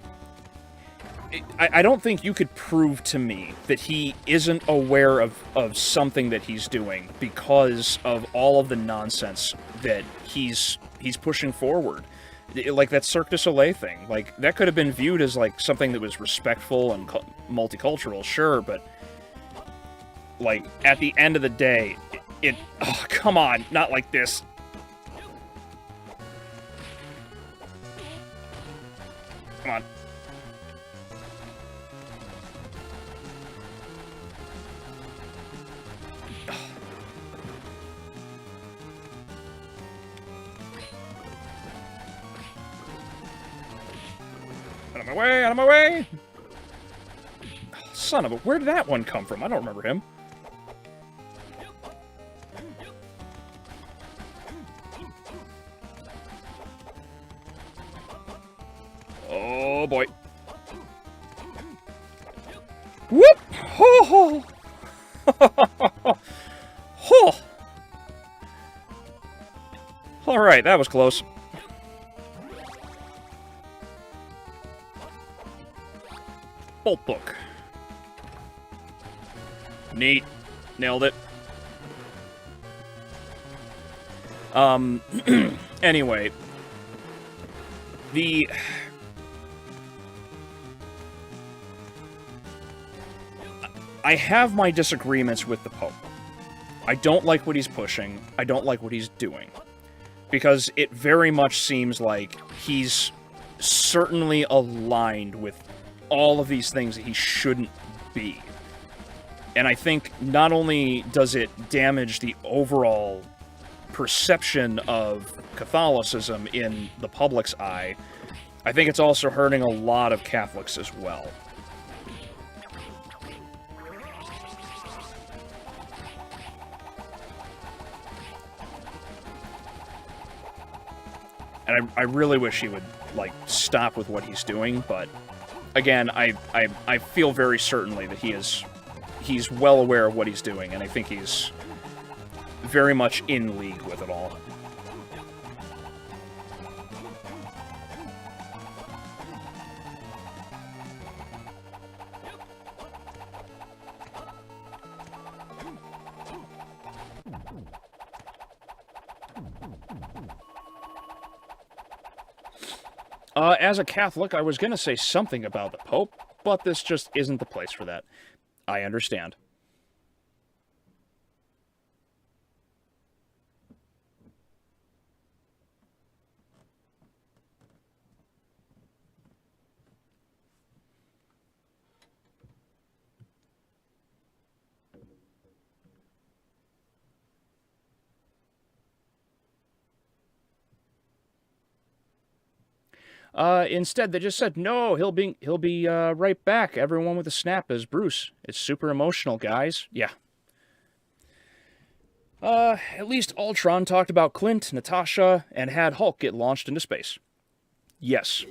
I don't think you could prove to me that he isn't aware of something that he's doing because of all of the nonsense that he's pushing forward. Like that Cirque du Soleil thing. Like, that could have been viewed as, like, something that was respectful and multicultural, sure, but, like, at the end of the day, oh, come on, not like this. Come on. Out of my way, out of my way! Oh, son of a... Where did that one come from? I don't remember him. Oh, boy. Whoop! Ho, ho. Ho. Alright, that was close. Bolt book. Neat. Nailed it. Anyway. I have my disagreements with the Pope. I don't like what he's pushing. I don't like what he's doing. Because it very much seems like he's certainly aligned with all of these things that he shouldn't be. And I think not only does it damage the overall perception of Catholicism in the public's eye, I think it's also hurting a lot of Catholics as well. And I really wish he would, like, stop with what he's doing, but again, I feel very certainly that he's well aware of what he's doing, and I think he's very much in league with it all. As a Catholic, I was going to say something about the Pope, but this just isn't the place for that. I understand. Instead, they just said, no, he'll be right back. Everyone with a snap is Bruce. It's super emotional, guys. Yeah. At least Ultron talked about Clint, Natasha, and had Hulk get launched into space. Yes.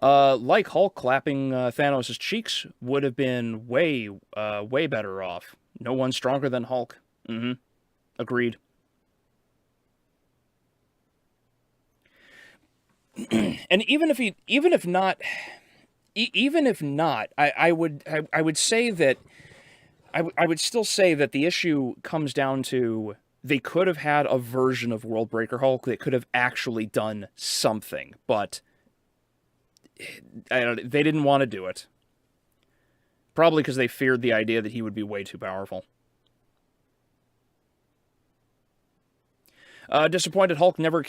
Like Hulk clapping Thanos' cheeks would have been way better off. No one stronger than Hulk. Mm-hmm. Agreed. And even if not, I would say that I would still say that the issue comes down to they could have had a version of Worldbreaker Hulk that could have actually done something, but they didn't want to do it. Probably because they feared the idea that he would be way too powerful. Disappointed Hulk never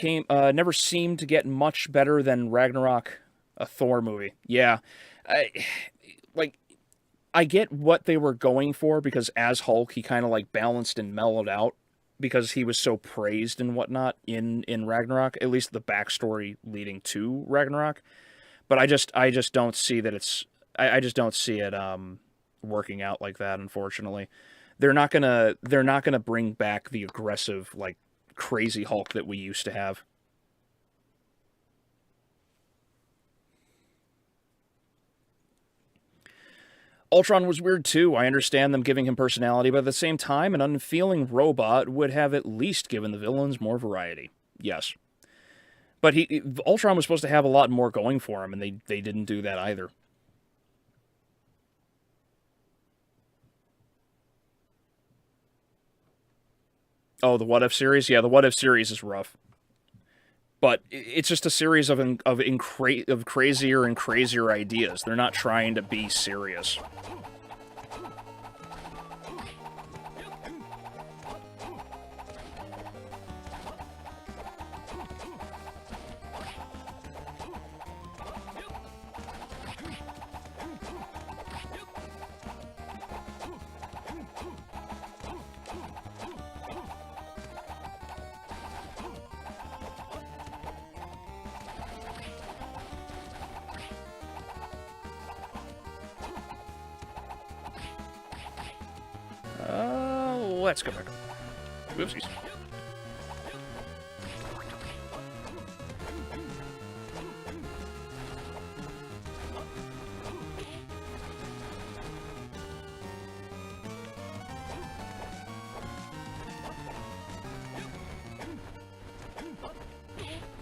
seemed to get much better than Ragnarok, a Thor movie. Yeah, I get what they were going for, because as Hulk, he kind of like balanced and mellowed out because he was so praised and whatnot in Ragnarok, at least the backstory leading to Ragnarok. But I just don't see that I just don't see it working out like that, unfortunately. They're not gonna bring back the aggressive, like, crazy Hulk that we used to have. Ultron was weird too. I understand them giving him personality, but at the same time, an unfeeling robot would have at least given the villains more variety. Yes. But Ultron was supposed to have a lot more going for him, and they didn't do that either. Oh, the What If series? Yeah, the What If series is rough. But it's just a series of crazier and crazier ideas. They're not trying to be serious. Let's go back. Whoopsies.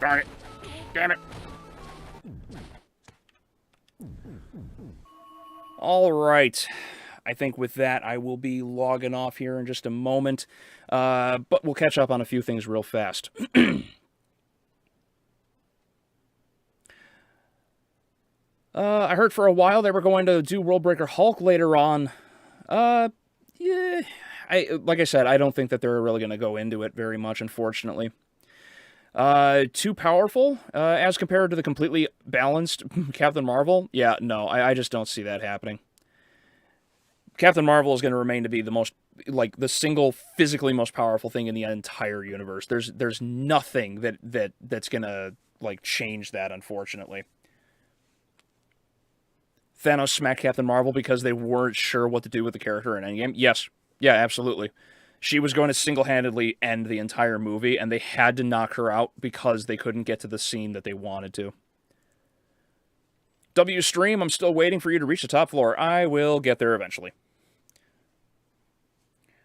Darn it. Damn it. All right. I think with that, I will be logging off here in just a moment, but we'll catch up on a few things real fast. I heard for a while they were going to do Worldbreaker Hulk later on. Uh, yeah. Like I said, I don't think that they're really going to go into it very much, unfortunately. Too powerful as compared to the completely balanced Captain Marvel? Yeah, no, I just don't see that happening. Captain Marvel is going to remain to be the most, like, the single physically most powerful thing in the entire universe. There's nothing that's going to, like, change that, unfortunately. Thanos smacked Captain Marvel because they weren't sure what to do with the character in Endgame. Yes, yeah, absolutely. She was going to single-handedly end the entire movie, and they had to knock her out because they couldn't get to the scene that they wanted to. W Stream, I'm still waiting for you to reach the top floor. I will get there eventually.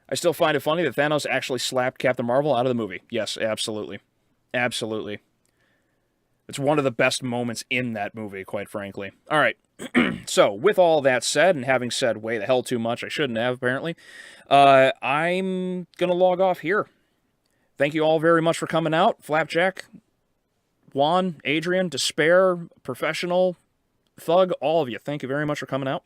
I still find it funny that Thanos actually slapped Captain Marvel out of the movie. Yes, absolutely. Absolutely. It's one of the best moments in that movie, quite frankly. All right. So, with all that said, and having said way the hell too much, I shouldn't have, apparently, I'm going to log off here. Thank you all very much for coming out. Flapjack, Juan, Adrian, Despair, Professional, Thug, all of you. Thank you very much for coming out.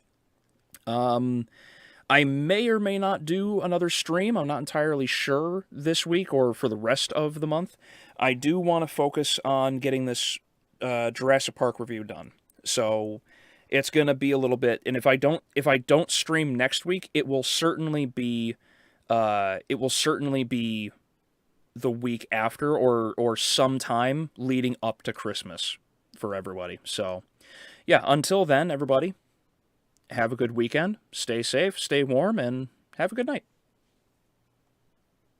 I may or may not do another stream. I'm not entirely sure this week or for the rest of the month. I do want to focus on getting this Jurassic Park review done. So it's going to be a little bit, and if I don't stream next week, it will certainly be the week after or sometime leading up to Christmas for everybody. So yeah, until then, everybody, have a good weekend, stay safe, stay warm, and have a good night.